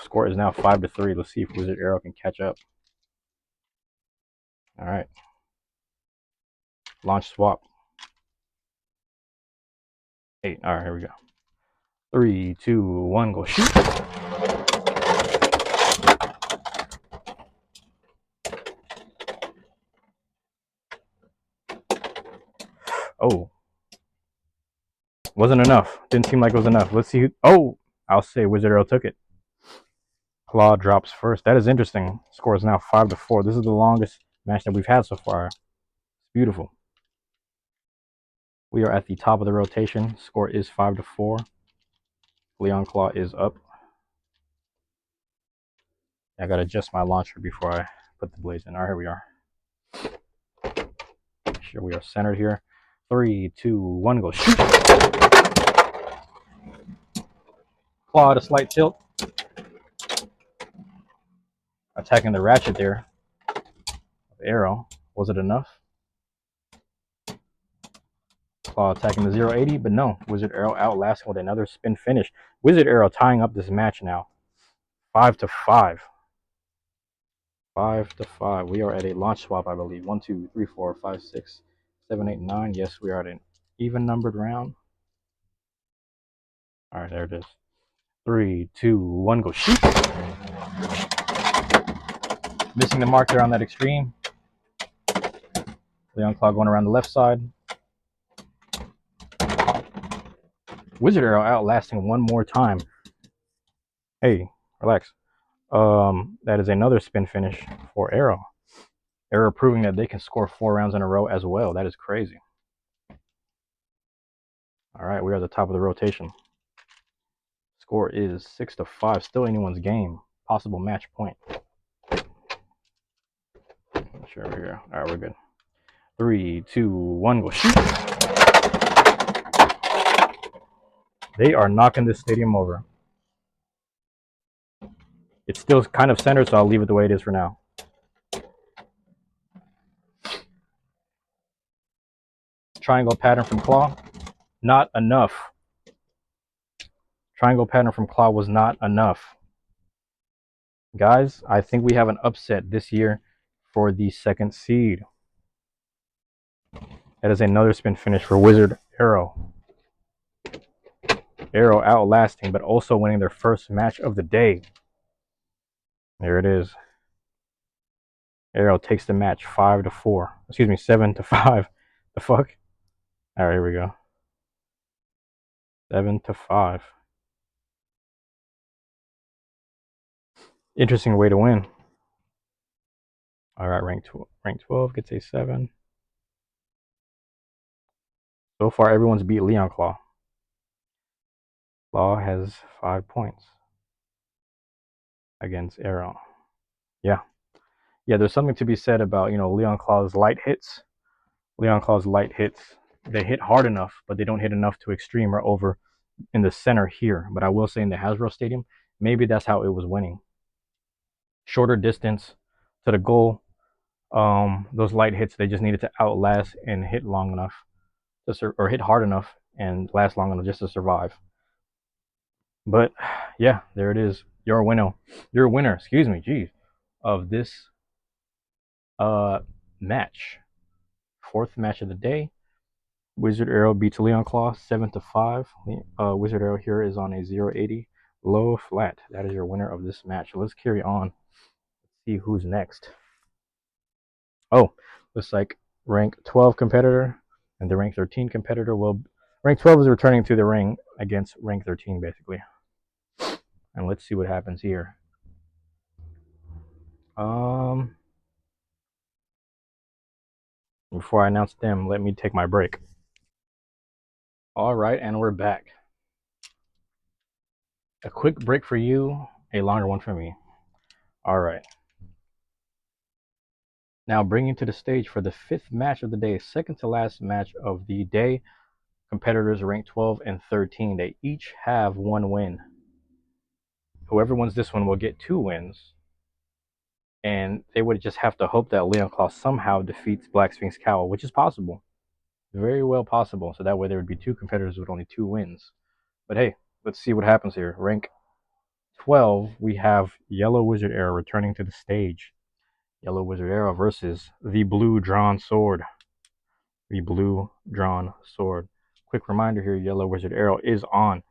Score is now 5-3. Let's see if Wizard Arrow can catch up. All right. Launch swap. 8. All right, here we go. 3, 2, 1, go shoot. Oh. Wasn't enough. Didn't seem like it was enough. Let's see who. Oh, I'll say Wizard Arrow took it. Claw drops first. That is interesting. Score is now 5-4. This is the longest match that we've had so far. It's beautiful. We are at the top of the rotation. Score is 5-4. Leon Claw is up. I gotta adjust my launcher before I put the blades in. All right, here we are. Make sure we are centered here. 3, 2, 1, go shoot. Claw at a slight tilt. Attacking the ratchet there. Arrow. Was it enough? Claw attacking the 080, but no. Wizard Arrow outlasting with another spin finish. Wizard Arrow tying up this match now. 5-5. 5-5. We are at a launch swap, I believe. 1, 2, 3, 4, 5, 6, 7, 8, 9. Yes, we are at an even numbered round. All right, there it is. 3, 2, 1, go shoot. Missing the mark there on that extreme. Leon Claw going around the left side. Wizard Arrow outlasting one more time. Hey, relax. That is another spin finish for Arrow. Arrow proving that they can score 4 rounds in a row as well. That is crazy. All right, we are at the top of the rotation. Score is 6-5. Still anyone's game. Possible match point. Sure, over here. All right, we're good. 3, 2, 1, go shoot. They are knocking this stadium over. It's still kind of centered, so I'll leave it the way it is for now. Triangle pattern from Claw. Not enough. Triangle pattern from Claw was not enough. Guys, I think we have an upset this year for the 2nd seed. That is another spin finish for Wizard Arrow. Arrow outlasting, but also winning their first match of the day. There it is. Arrow takes the match 5-4. Excuse me, 7-5. The fuck? All right, here we go. 7-5. Interesting way to win. All right, rank 12 gets a 7. So far, everyone's beat Leon Claw. Claw has 5 points against Arrow. Yeah, there's something to be said about, Leon Claw's light hits. Leon Claw's light hits, they hit hard enough, but they don't hit enough to extreme or over in the center here. But I will say in the Hasbro Stadium, maybe that's how it was winning. Shorter distance to the goal. Those light hits, they just needed to outlast and hit long enough, or hit hard enough and last long enough just to survive. But yeah, there it is. Your winner, excuse me, geez, of this match. 4th match of the day. Wizard Arrow beats Leon Claw 7-5. Wizard Arrow here is on a 080 low flat. That is your winner of this match. Let's carry on. Let's see who's next. Oh, looks like rank 12 competitor and the rank 13 competitor will. Rank 12 is returning to the ring against rank 13, basically. And let's see what happens here. Before I announce them, let me take my break. All right, and we're back. A quick break for you, a longer one for me. All right. Now bringing to the stage for the 5th match of the day, 2nd to last match of the day. Competitors ranked 12 and 13. They each have 1 win. Whoever wins this one will get 2 wins. And they would just have to hope that Leon Claw somehow defeats Black Sphinx Cowl, which is possible. Very well possible. So that way there would be 2 competitors with only 2 wins. But hey, let's see what happens here. Rank 12, we have Yellow Wizard Arrow returning to the stage. Yellow Wizard Arrow versus the Blue Drawn Sword. The Blue Drawn Sword. Quick reminder here, Yellow Wizard Arrow is on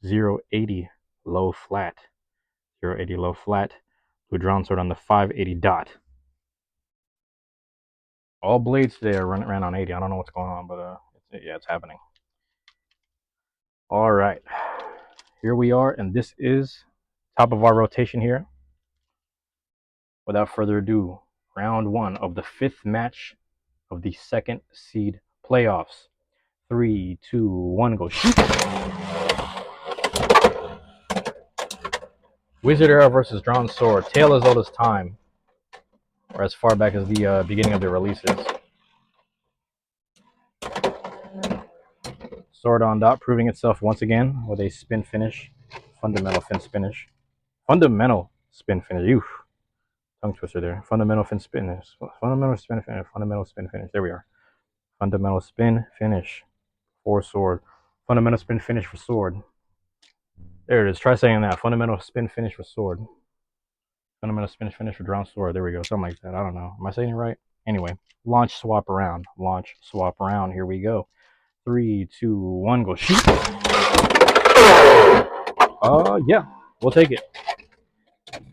080 low flat. 080 low flat. Blue Drawn Sword on the 580 dot. All blades today are ran on 80. I don't know what's going on, but yeah, it's happening. All right. here we are, and this is top of our rotation here. Without further ado, round one of the 5th match of the 2nd seed playoffs. 3, 2, 1, go shoot! Wizard Arrow versus Dransword. Tale as old as time, or as far back as the beginning of the releases. Sword on dot, proving itself once again with a spin finish. Fundamental fin finish. Fundamental spin finish. Oof. Tongue twister there. Fundamental fin finish. Fundamental spin finish. Fundamental spin finish. There we are. Fundamental spin finish for sword. Fundamental spin finish for sword. There it is. Try saying that. Fundamental spin finish for sword. Fundamental spin finish for Dransword. There we go. Something like that. I don't know. Am I saying it right? Anyway, launch swap around. Launch swap around. Here we go. 3, 2, 1, go shoot. Yeah, we'll take it.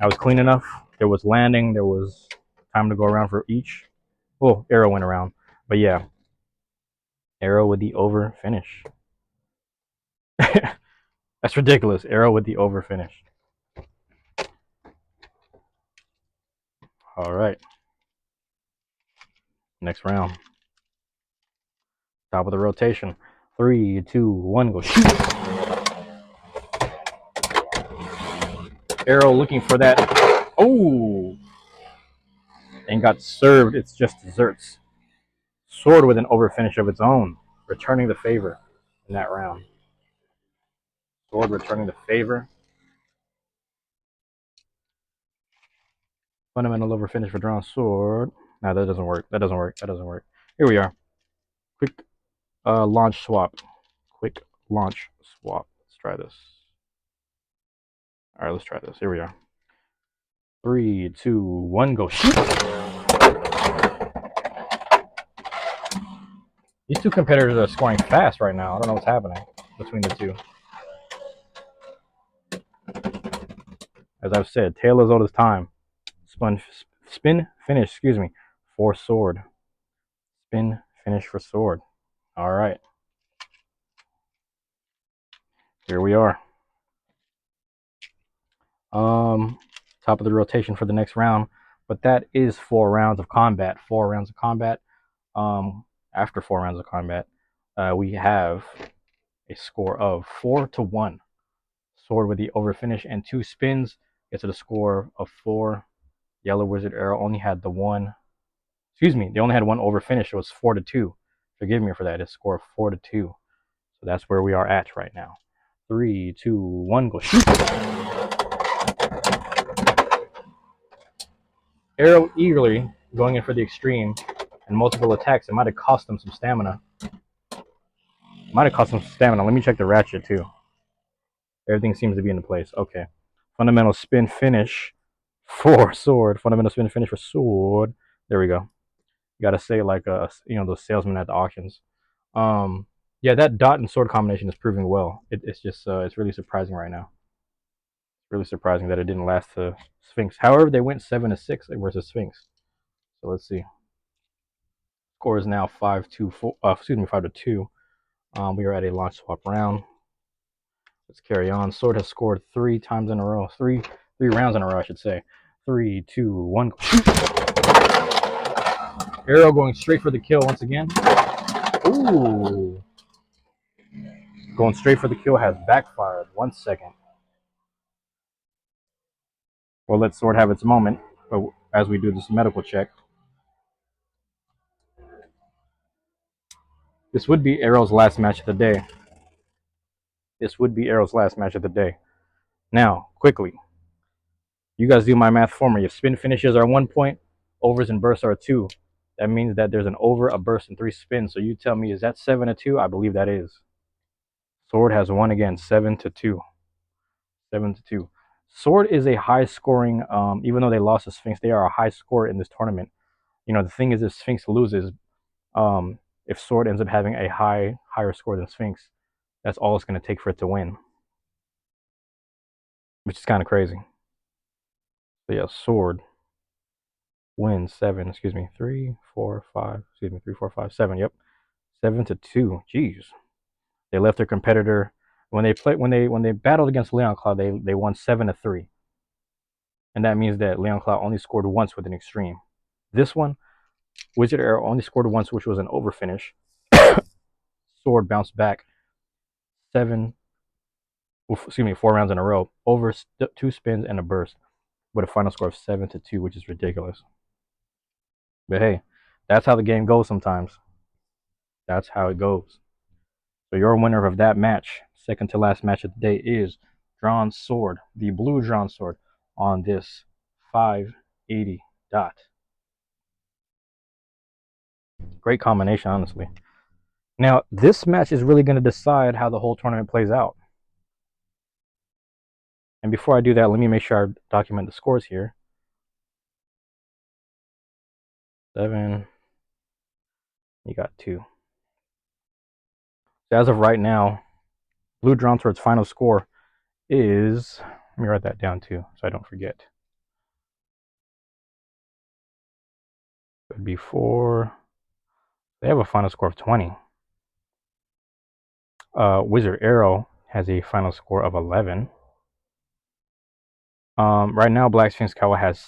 I was clean enough. There was landing. There was time to go around for each. Oh, arrow went around. But yeah, arrow with the over finish. That's ridiculous. Arrow with the over finish. All right. Next round. Top of the rotation. 3, 2, 1, go shoot. Arrow looking for that. Oh! And got served. It's just desserts. Sword with an over finish of its own. Returning the favor in that round. Sword returning the favor. Fundamental over finish for Dransword. No, that doesn't work. That doesn't work. That doesn't work. Here we are. Quick launch swap. Quick launch swap. Let's try this. All right, let's try this. Here we are. 3, 2, 1, go shoot. These two competitors are scoring fast right now. I don't know what's happening between the two. As I've said, tale as old as time. Spin finish, excuse me, for sword. Spin finish for sword. All right. Here we are. Top of the rotation for the next round. But that is 4 rounds of combat. 4 rounds of combat. After 4 rounds of combat, we have a score of 4-1. Sword with the over finish and 2 spins gets to the score of 4. Yellow Wizard Arrow only had the one. Excuse me, they only had one over finish. It was 4-2. Forgive me for that. It's a score of 4-2. So that's where we are at right now. 3, 2, 1, go shoot. Arrow eagerly going in for the extreme and multiple attacks. It might have cost him some stamina. Let me check the ratchet too. Everything seems to be in place. Okay. Fundamental spin finish for sword. Fundamental spin finish for sword. There we go. You gotta say like those salesmen at the auctions. Yeah, that dot and sword combination is proving well. It's just it's really surprising right now. Really surprising that it didn't last to Sphinx. However, they went 7-6 versus Sphinx. So let's see. Score is now 5-2. 5-2. We are at a launch swap round. Let's carry on. Sword has scored 3 times in a row. Three rounds in a row, I should say. 3, 2, 1. Arrow going straight for the kill once again. Ooh. Going straight for the kill has backfired. 1 second. We'll let Sword have its moment, but as we do this medical check. This would be Arrow's last match of the day. Now, quickly. You guys do my math for me. If spin finishes are 1 point, overs and bursts are 2. That means that there's an over, a burst, and 3 spins. So you tell me, is that 7-2? I believe that is. Sword has won again, 7-2. 7-2. Sword is a high scoring, even though they lost to Sphinx, they are a high scorer in this tournament. You know, the thing is, if Sphinx loses, if Sword ends up having a higher score than Sphinx, that's all it's going to take for it to win. Which is kind of crazy. So yeah, Sword wins 7, 3, 4, 5, 3, 4, 5, 7, yep. 7-2. Jeez. They left their competitor When they battled against Leon Claw, they won 7-3, and that means that Leon Claw only scored once with an extreme. This one, Wizard Arrow only scored once, which was an overfinish. Sword bounced back 4 rounds in a row over 2 spins and a burst, with a final score of 7-2, which is ridiculous. But hey, that's how the game goes sometimes. That's how it goes. So your winner of that match, second to last match of the day, is Dransword, the blue Dransword, on this 580 dot. Great combination, honestly. Now, this match is really going to decide how the whole tournament plays out. And before I do that, let me make sure I document the scores here. 7. You got 2. So as of right now, blue Dransword's final score is, let me write that down too, so I don't forget. It would be 4. They have a final score of 20. Wizard Arrow has a final score of 11. Right now, Black Sphinx Cowl has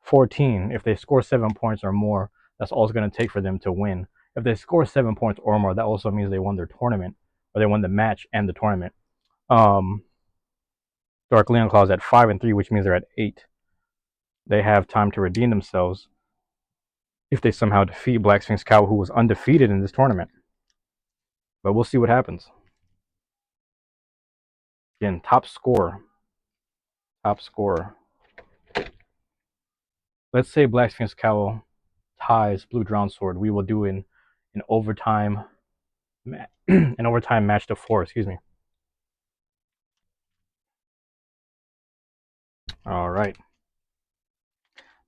14. If they score 7 points or more, that's all it's going to take for them to win. If they score 7 points or more, that also means they won their tournament, or they won the match and the tournament. Dark Leon Claw is at 5-3, which means they're at 8. They have time to redeem themselves if they somehow defeat Black Sphinx Cowl, who was undefeated in this tournament. But we'll see what happens. Again, top scorer. Let's say Black Sphinx Cowl ties blue Dransword. We will do an overtime match to 4. Excuse me. All right.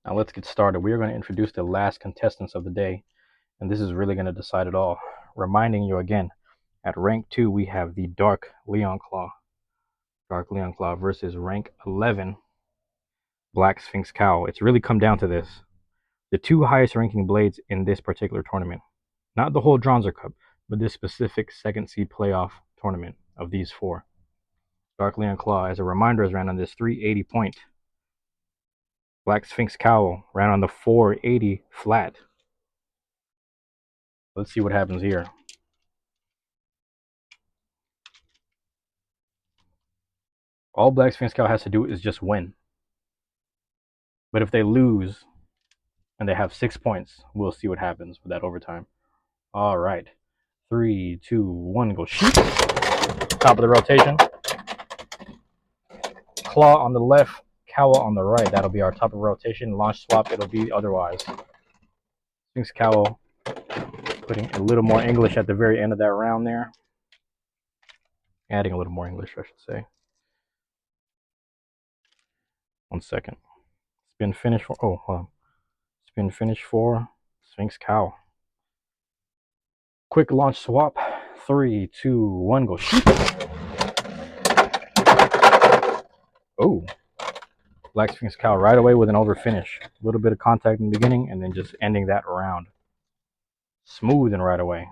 Now let's get started. We are going to introduce the last contestants of the day, and this is really going to decide it all. Reminding you again, at rank 2 we have the Dark Leon Claw versus rank 11 Black Sphinx Cowl. It's really come down to this. The 2 highest ranking blades in this particular tournament. Not the whole Dranzer Cup, but this specific second seed playoff tournament of these 4. Dark Leon Claw, as a reminder, is ran on this 380 point. Black Sphinx Cowl ran on the 480 flat. Let's see what happens here. All Black Sphinx Cowl has to do is just win. But if they lose and they have 6 points, we'll see what happens with that overtime. All right. 3, 2, 1, go shoot. Top of the rotation. Claw on the left, Cowl on the right. That'll be our top of rotation. Launch swap, it'll be otherwise. Sphinx Cowl putting a little more English at the very end of that round there. Adding a little more English, I should say. 1 second. Spin finish for, oh, hold on. Spin finish for Sphinx Cowl. Quick launch swap. 3, 2, 1, go shoot. Oh. Black Sphinx Cowl right away with an over finish. A little bit of contact in the beginning and then just ending that round. Smooth and right away.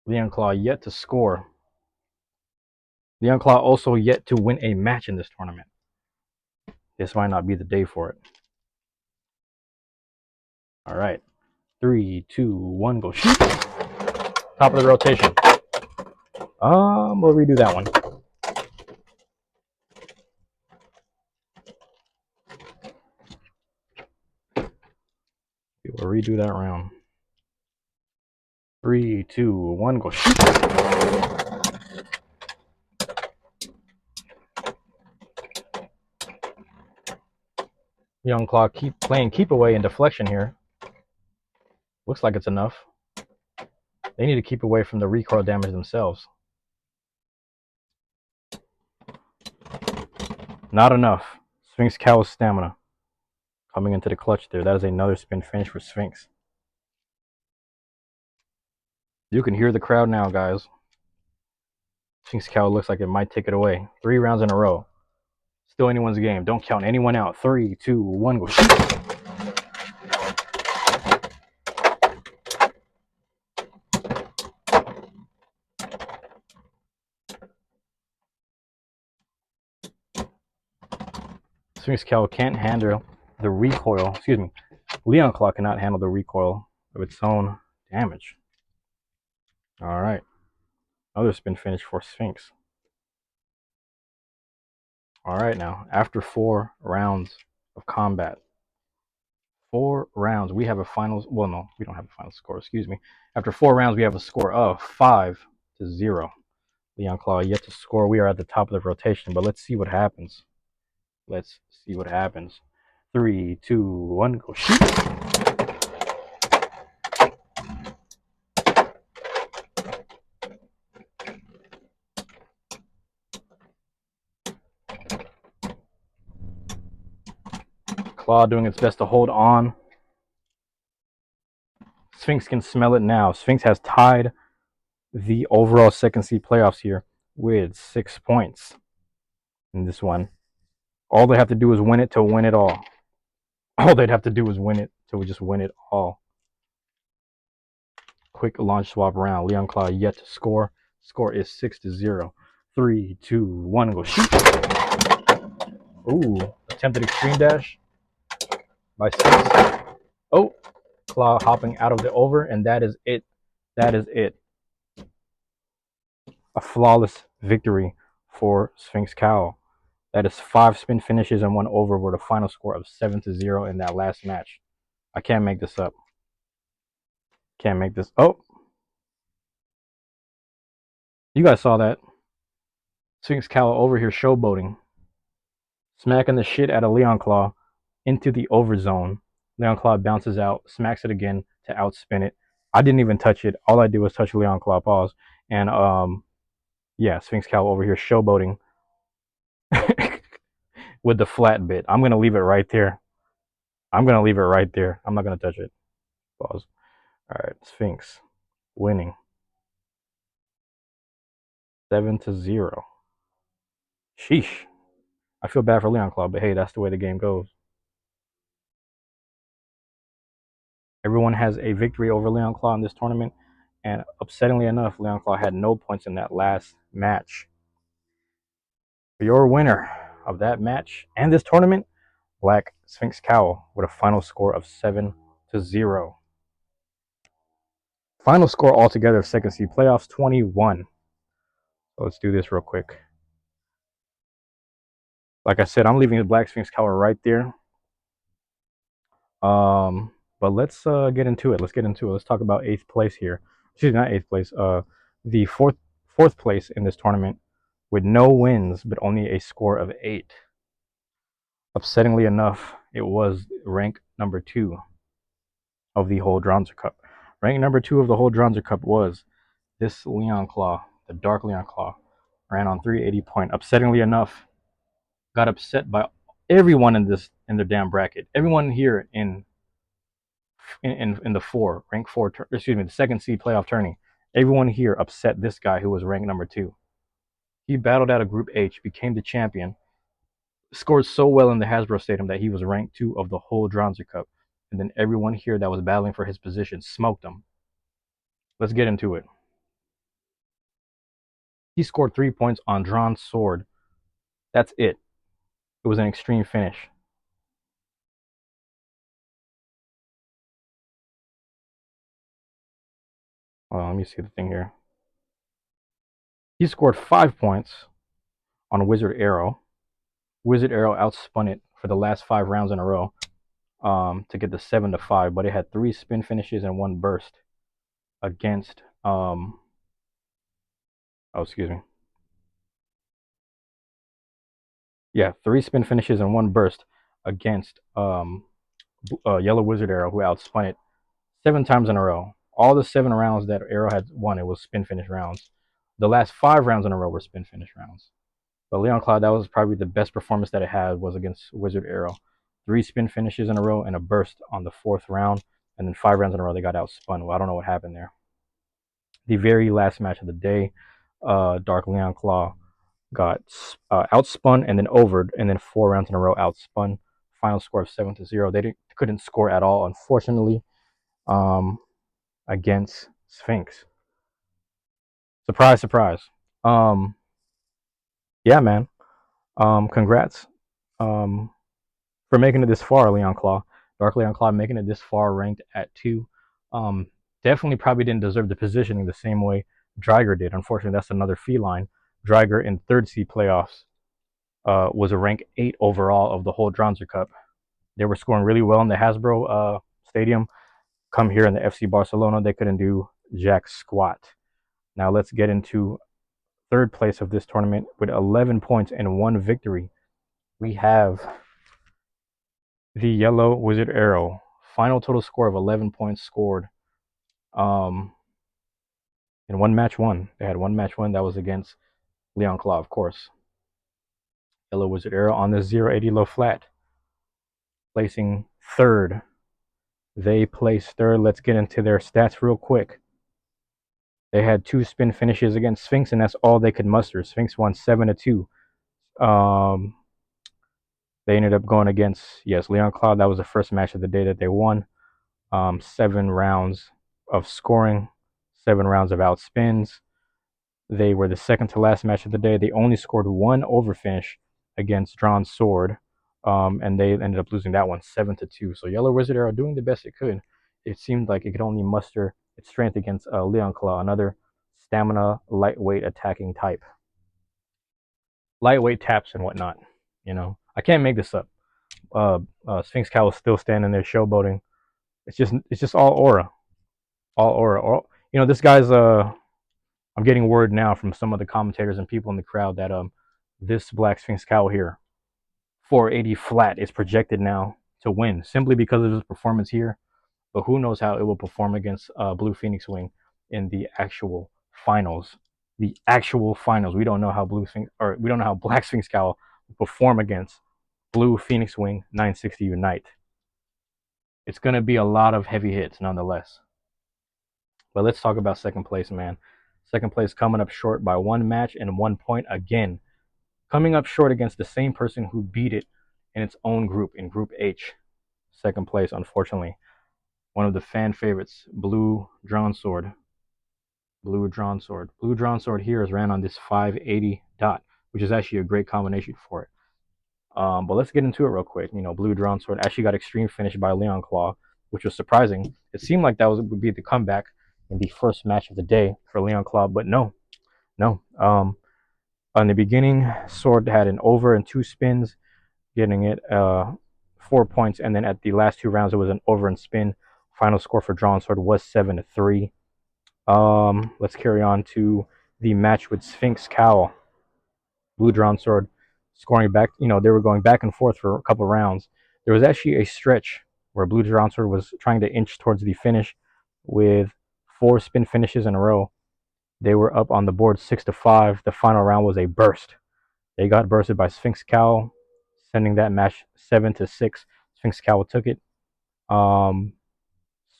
Leon Claw yet to score. Leon Claw also yet to win a match in this tournament. This might not be the day for it. All right. 3, 2, 1, go shoot. Top of the rotation. We'll redo that one. We'll redo that round. 3, 2, 1, go shoot. Young Claw keep playing keep away and deflection here. Looks like it's enough. They need to keep away from the recoil damage themselves. Not enough. Sphinx Cowl's stamina coming into the clutch there. That is another spin finish for Sphinx. You can hear the crowd now, guys. Sphinx Cowl looks like it might take it away. 3 rounds in a row. Still anyone's game. Don't count anyone out. 3, 2, 1, go shoot. Sphinx Cowl can't handle the recoil. Excuse me. Leon Claw cannot handle the recoil of its own damage. All right. Another spin finish for Sphinx. All right, now, after 4 rounds of combat, 4 rounds, we have a final. Well, no, we don't have a final score. Excuse me. After 4 rounds, we have a score of 5-0. Leon Claw yet to score. We are at the top of the rotation, but let's see what happens. Let's see what happens. 3, 2, 1, go shoot. Claw doing its best to hold on. Sphinx can smell it now. Sphinx has tied the overall second seed playoffs here with 6 points in this one. All they have to do is win it to win it all. All they'd have to do is win it to just win it all. Quick launch swap round. Leon Claw yet to score. Score is 6-0. 3, 2, 1, go shoot. Ooh, attempted extreme dash by Sphinx. Oh, Claw hopping out of the over, and that is it. That is it. A flawless victory for Sphinx Cowl. That is 5 spin finishes and 1 over with a final score of 7-0 in that last match. I can't make this up. Can't make this. Oh, you guys saw that. Sphinx Cowl over here showboating. Smacking the shit out of Leon Claw into the over zone. Leon Claw bounces out, smacks it again to outspin it. I didn't even touch it. All I did was touch Leon Claw, pause. And yeah, Sphinx Cowl over here showboating with the flat bit. I'm gonna leave it right there. I'm gonna leave it right there. I'm not gonna touch it. Pause. Alright, Sphinx winning. 7-0. Sheesh. I feel bad for Leon Claw, but hey, that's the way the game goes. Everyone has a victory over Leon Claw in this tournament, and upsettingly enough, Leon Claw had no points in that last match. Your winner of that match and this tournament, Black Sphinx Cowl, with a final score of 7-0. Final score altogether of second seed playoffs, 21. So let's do this real quick. Like I said, I'm leaving the Black Sphinx Cowl right there. But let's get into it. Let's get into it. Let's talk about 8th place here. Excuse me, not 8th place. The fourth place in this tournament with no wins, but only a score of 8. Upsettingly enough, it was rank number 2 of the whole Dranzer Cup. Rank number 2 of the whole Dranzer Cup was this Leon Claw, the Dark Leon Claw, ran on 380 point. Upsettingly enough, got upset by everyone in their damn bracket. Everyone here in the rank 4, excuse me, the second seed playoff tourney. Everyone here upset this guy who was ranked number 2. He battled out of Group H, became the champion, scored so well in the Hasbro Stadium that he was ranked 2 of the whole Dranzer Cup. And then everyone here that was battling for his position smoked him. Let's get into it. He scored 3 points on Dransword. That's it. It was an extreme finish. Let me see the thing here. He scored 5 points on Wizard Arrow. Wizard Arrow outspun it for the last 5 rounds in a row to get the 7-5, but it had 3 spin finishes and 1 burst against excuse me. Yeah, 3 spin finishes and 1 burst against Yellow Wizard Arrow, who outspun it 7 times in a row. All the 7 rounds that Arrow had won, it was spin finish rounds. The last 5 rounds in a row were spin finish rounds. But Leon Claw, that was probably the best performance that it had, was against Wizard Arrow. 3 spin finishes in a row and a burst on the 4th round, and then 5 rounds in a row they got outspun. Well, I don't know what happened there. The very last match of the day, Dark Leon Claw got outspun and then overed, and then 4 rounds in a row outspun. Final score of 7-0. They couldn't score at all, unfortunately, against Sphinx. Surprise, surprise. Yeah, man. Congrats. for making it this far, Leon Claw. Dark Leon Claw making it this far, ranked at 2. Um, Definitely probably didn't deserve the positioning the same way Dreiger did. Unfortunately, that's another feline. Dreiger in third seed playoffs was a rank 8 overall of the whole Dranzer Cup. They were scoring really well in the Hasbro Stadium. Come here in the FC Barcelona, they couldn't do jack squat. Now let's get into third place of this tournament with 11 points and 1 victory. We have the Yellow Wizard Arrow. Final total score of 11 points scored um, in one match won. They had one match win. That was against Leon Claw, of course. Yellow Wizard Arrow on the 080 low flat, placing third. They placed third. Let's get into their stats real quick. They had 2 spin finishes against Sphinx, and that's all they could muster. Sphinx won 7-2. They ended up going against, yes, Leon Claw. That was the first match of the day that they won. 7 rounds of scoring, 7 rounds of outspins. They were the second to last match of the day. They only scored 1 overfinish against Dransword, and they ended up losing that one 7-2. So Yellow Wizard Arrow doing the best it could. It seemed like it could only muster its strength against Leon Claw, another stamina, lightweight attacking type. Lightweight taps and whatnot. I can't make this up. Sphinx Cowl is still standing there showboating. It's just all aura, all aura. This guy's I'm getting word now from some of the commentators and people in the crowd that this Black Sphinx Cowl here, 480 flat, is projected now to win simply because of his performance here. But who knows how it will perform against Blue Phoenix Wing in the actual finals. The actual finals. We don't know how Black Sphinx Cowl will perform against Blue Phoenix Wing 960 Unite. It's going to be a lot of heavy hits nonetheless. But let's talk about second place, man. Second place coming up short by 1 match and 1 point again. Coming up short against the same person who beat it in its own group, in Group H. Second place, unfortunately. One of the fan favorites, Blue Dransword. Blue Dransword here is ran on this 580 dot, which is actually a great combination for it. But let's get into it real quick. Blue Dransword actually got extreme finish by Leon Claw, which was surprising. It seemed like that would be the comeback in the first match of the day for Leon Claw, but no. In the beginning, Sword had an over and 2 spins, getting it 4 points, and then at the last 2 rounds, it was an over and spin. Final score for Dransword was 7-3. Let's carry on to the match with Sphinx Cowl. Blue Dransword scoring back. They were going back and forth for a couple rounds. There was actually a stretch where Blue Dransword was trying to inch towards the finish with 4 spin finishes in a row. They were up on the board 6-5. The final round was a burst. They got bursted by Sphinx Cowl, sending that match 7-6. Sphinx Cowl took it.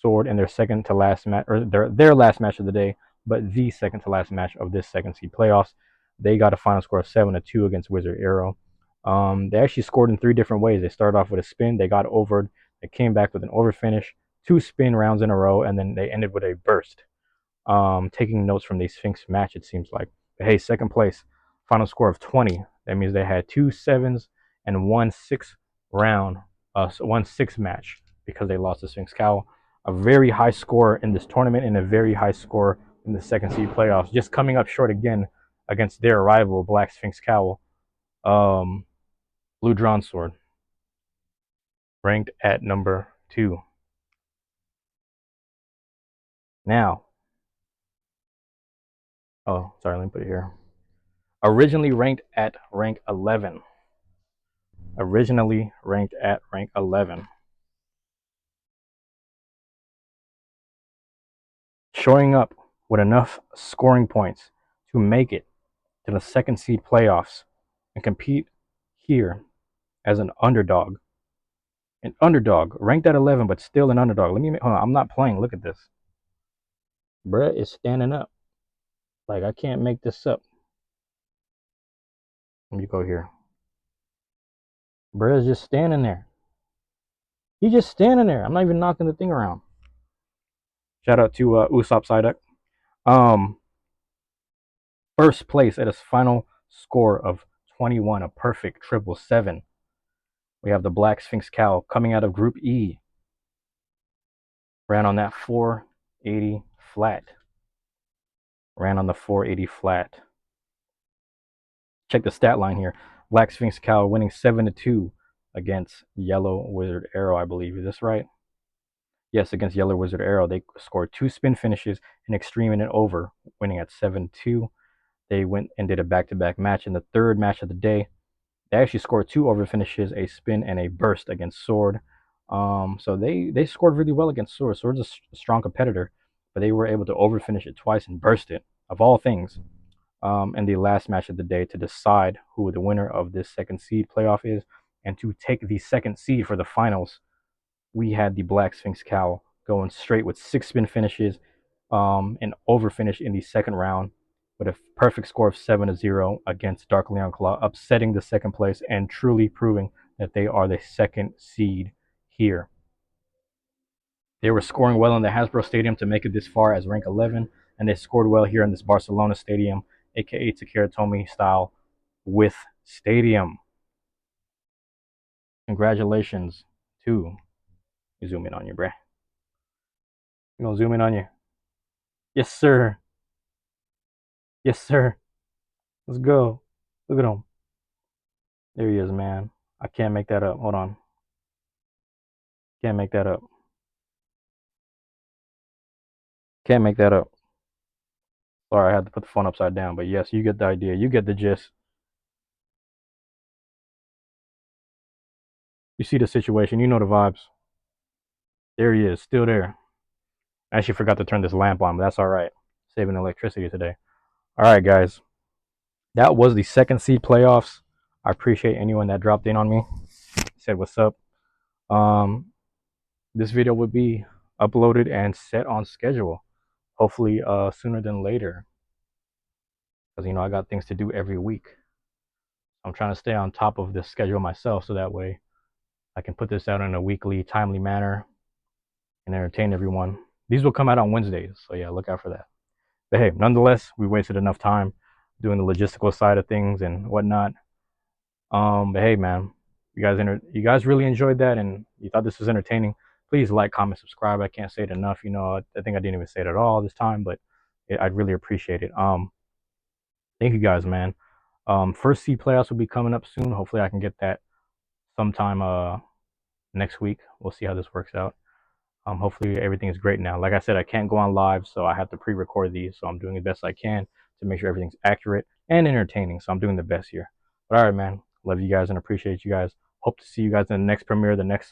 Sword in their second to last match, or their last match of the day, but the second to last match of this second seed playoffs. They got a final score of 7-2 against Wizard Arrow. They actually scored in 3 different ways. They started off with a spin, they got overed, they came back with an over finish, 2 spin rounds in a row, and then they ended with a burst. Taking notes from the Sphinx match, it seems like. But hey, second place, final score of 20. That means they had 2 sevens and 1 6 round, 1 6 match because they lost to Sphinx Cowl. A very high score in this tournament and a very high score in the second seed playoffs. Just coming up short again against their rival, Black Sphinx Cowl. Blue Dransword, ranked at number 2. Now, let me put it here. Originally ranked at rank 11. Showing up with enough scoring points to make it to the second seed playoffs and compete here as an underdog. An underdog, ranked at 11, but still an underdog. Hold on, I'm not playing. Look at this. Bruh is standing up. Like, I can't make this up. Let me go here. Bruh is just standing there. He's just standing there. I'm not even knocking the thing around. Shout out to Usopp Psyduck. First place at his final score of 21, a perfect 777. We have the Black Sphinx Cowl coming out of Group E. Ran on that 480 flat. Ran on the 480 flat. Check the stat line here. Black Sphinx Cowl winning 7-2 against Yellow Wizard Arrow, I believe. Is this right? Yes, against Yellow Wizard Arrow. They scored 2 spin finishes, an extreme and an over, winning at 7-2. They went and did a back-to-back match in the third match of the day. They actually scored 2 over finishes, a spin and a burst against Sword. So they scored really well against Sword. Sword's a strong competitor, but they were able to over finish it twice and burst it, of all things. In the last match of the day to decide who the winner of this second seed playoff is and to take the second seed for the finals. We had the Black Sphinx Cowl going straight with 6 spin finishes, and over finish in the second round with a perfect score of 7-0 against Dark Leon Claw, upsetting the second place and truly proving that they are the second seed here. They were scoring well in the Hasbro Stadium to make it this far as rank 11, and they scored well here in this Barcelona Stadium, aka Takara Tomy style with Stadium. Congratulations to, zoom in on you, bruh. I'm gonna zoom in on you. Yes, sir. Yes, sir. Let's go. Look at him. There he is, man. I can't make that up. Hold on. Can't make that up. Can't make that up. Sorry, I had to put the phone upside down, but yes, you get the idea. You get the gist. You see the situation. You know the vibes. There he is, still there. I actually forgot to turn this lamp on, but that's all right. Saving electricity today. All right, guys. That was the second seed playoffs. I appreciate anyone that dropped in on me, said what's up. This video will be uploaded and set on schedule, hopefully sooner than later, because I got things to do every week. I'm trying to stay on top of this schedule myself, so that way I can put this out in a weekly, timely manner and entertain everyone. These will come out on Wednesdays, so yeah, look out for that. But hey, nonetheless, we wasted enough time doing the logistical side of things and whatnot. But hey, man, you guys really enjoyed that, and you thought this was entertaining. Please like, comment, subscribe. I can't say it enough. I think I didn't even say it at all this time, but I'd really appreciate it. Thank you guys, man. First seed playoffs will be coming up soon. Hopefully, I can get that sometime next week. We'll see how this works out. Hopefully everything is great now. Like I said, I can't go on live, so I have to pre-record these. So I'm doing the best I can to make sure everything's accurate and entertaining. So I'm doing the best here. But all right, man. Love you guys and appreciate you guys. Hope to see you guys in the next premiere, the next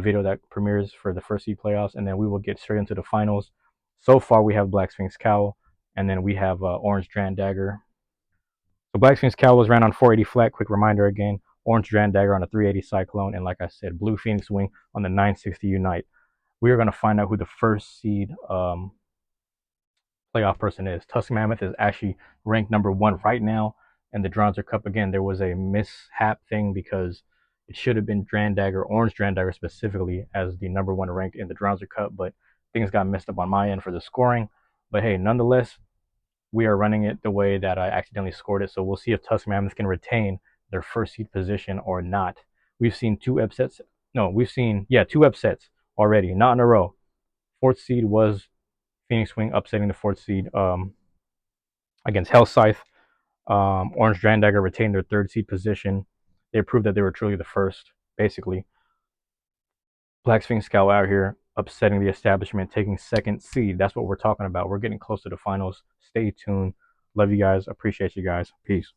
video that premieres for the first seed playoffs, and then we will get straight into the finals. So far, we have Black Sphinx Cowl, and then we have Orange Dranzer. So Black Sphinx Cowl was ran on 480 flat. Quick reminder again. Orange Dranzer on a 380 Cyclone, and like I said, Blue Phoenix Wing on the 960 Unite. We are going to find out who the first seed playoff person is. Tusk Mammoth is actually ranked number 1 right now in the Dranzer Cup. Again, there was a mishap thing because it should have been Orange Dranzer specifically, as the number 1 ranked in the Dranzer Cup, but things got messed up on my end for the scoring. But hey, nonetheless, we are running it the way that I accidentally scored it. So we'll see if Tusk Mammoth can retain their first seed position or not. We've seen 2 upsets. No, we've seen, 2 upsets already, not in a row. 4th seed was Phoenix Wing upsetting the 4th seed against Hell Scythe. Orange Dranzer retained their 3rd seed position. They proved that they were truly the first, basically. Black Sphinx Cowl out here upsetting the establishment, taking 2nd seed. That's what we're talking about. We're getting close to the finals. Stay tuned. Love you guys. Appreciate you guys. Peace.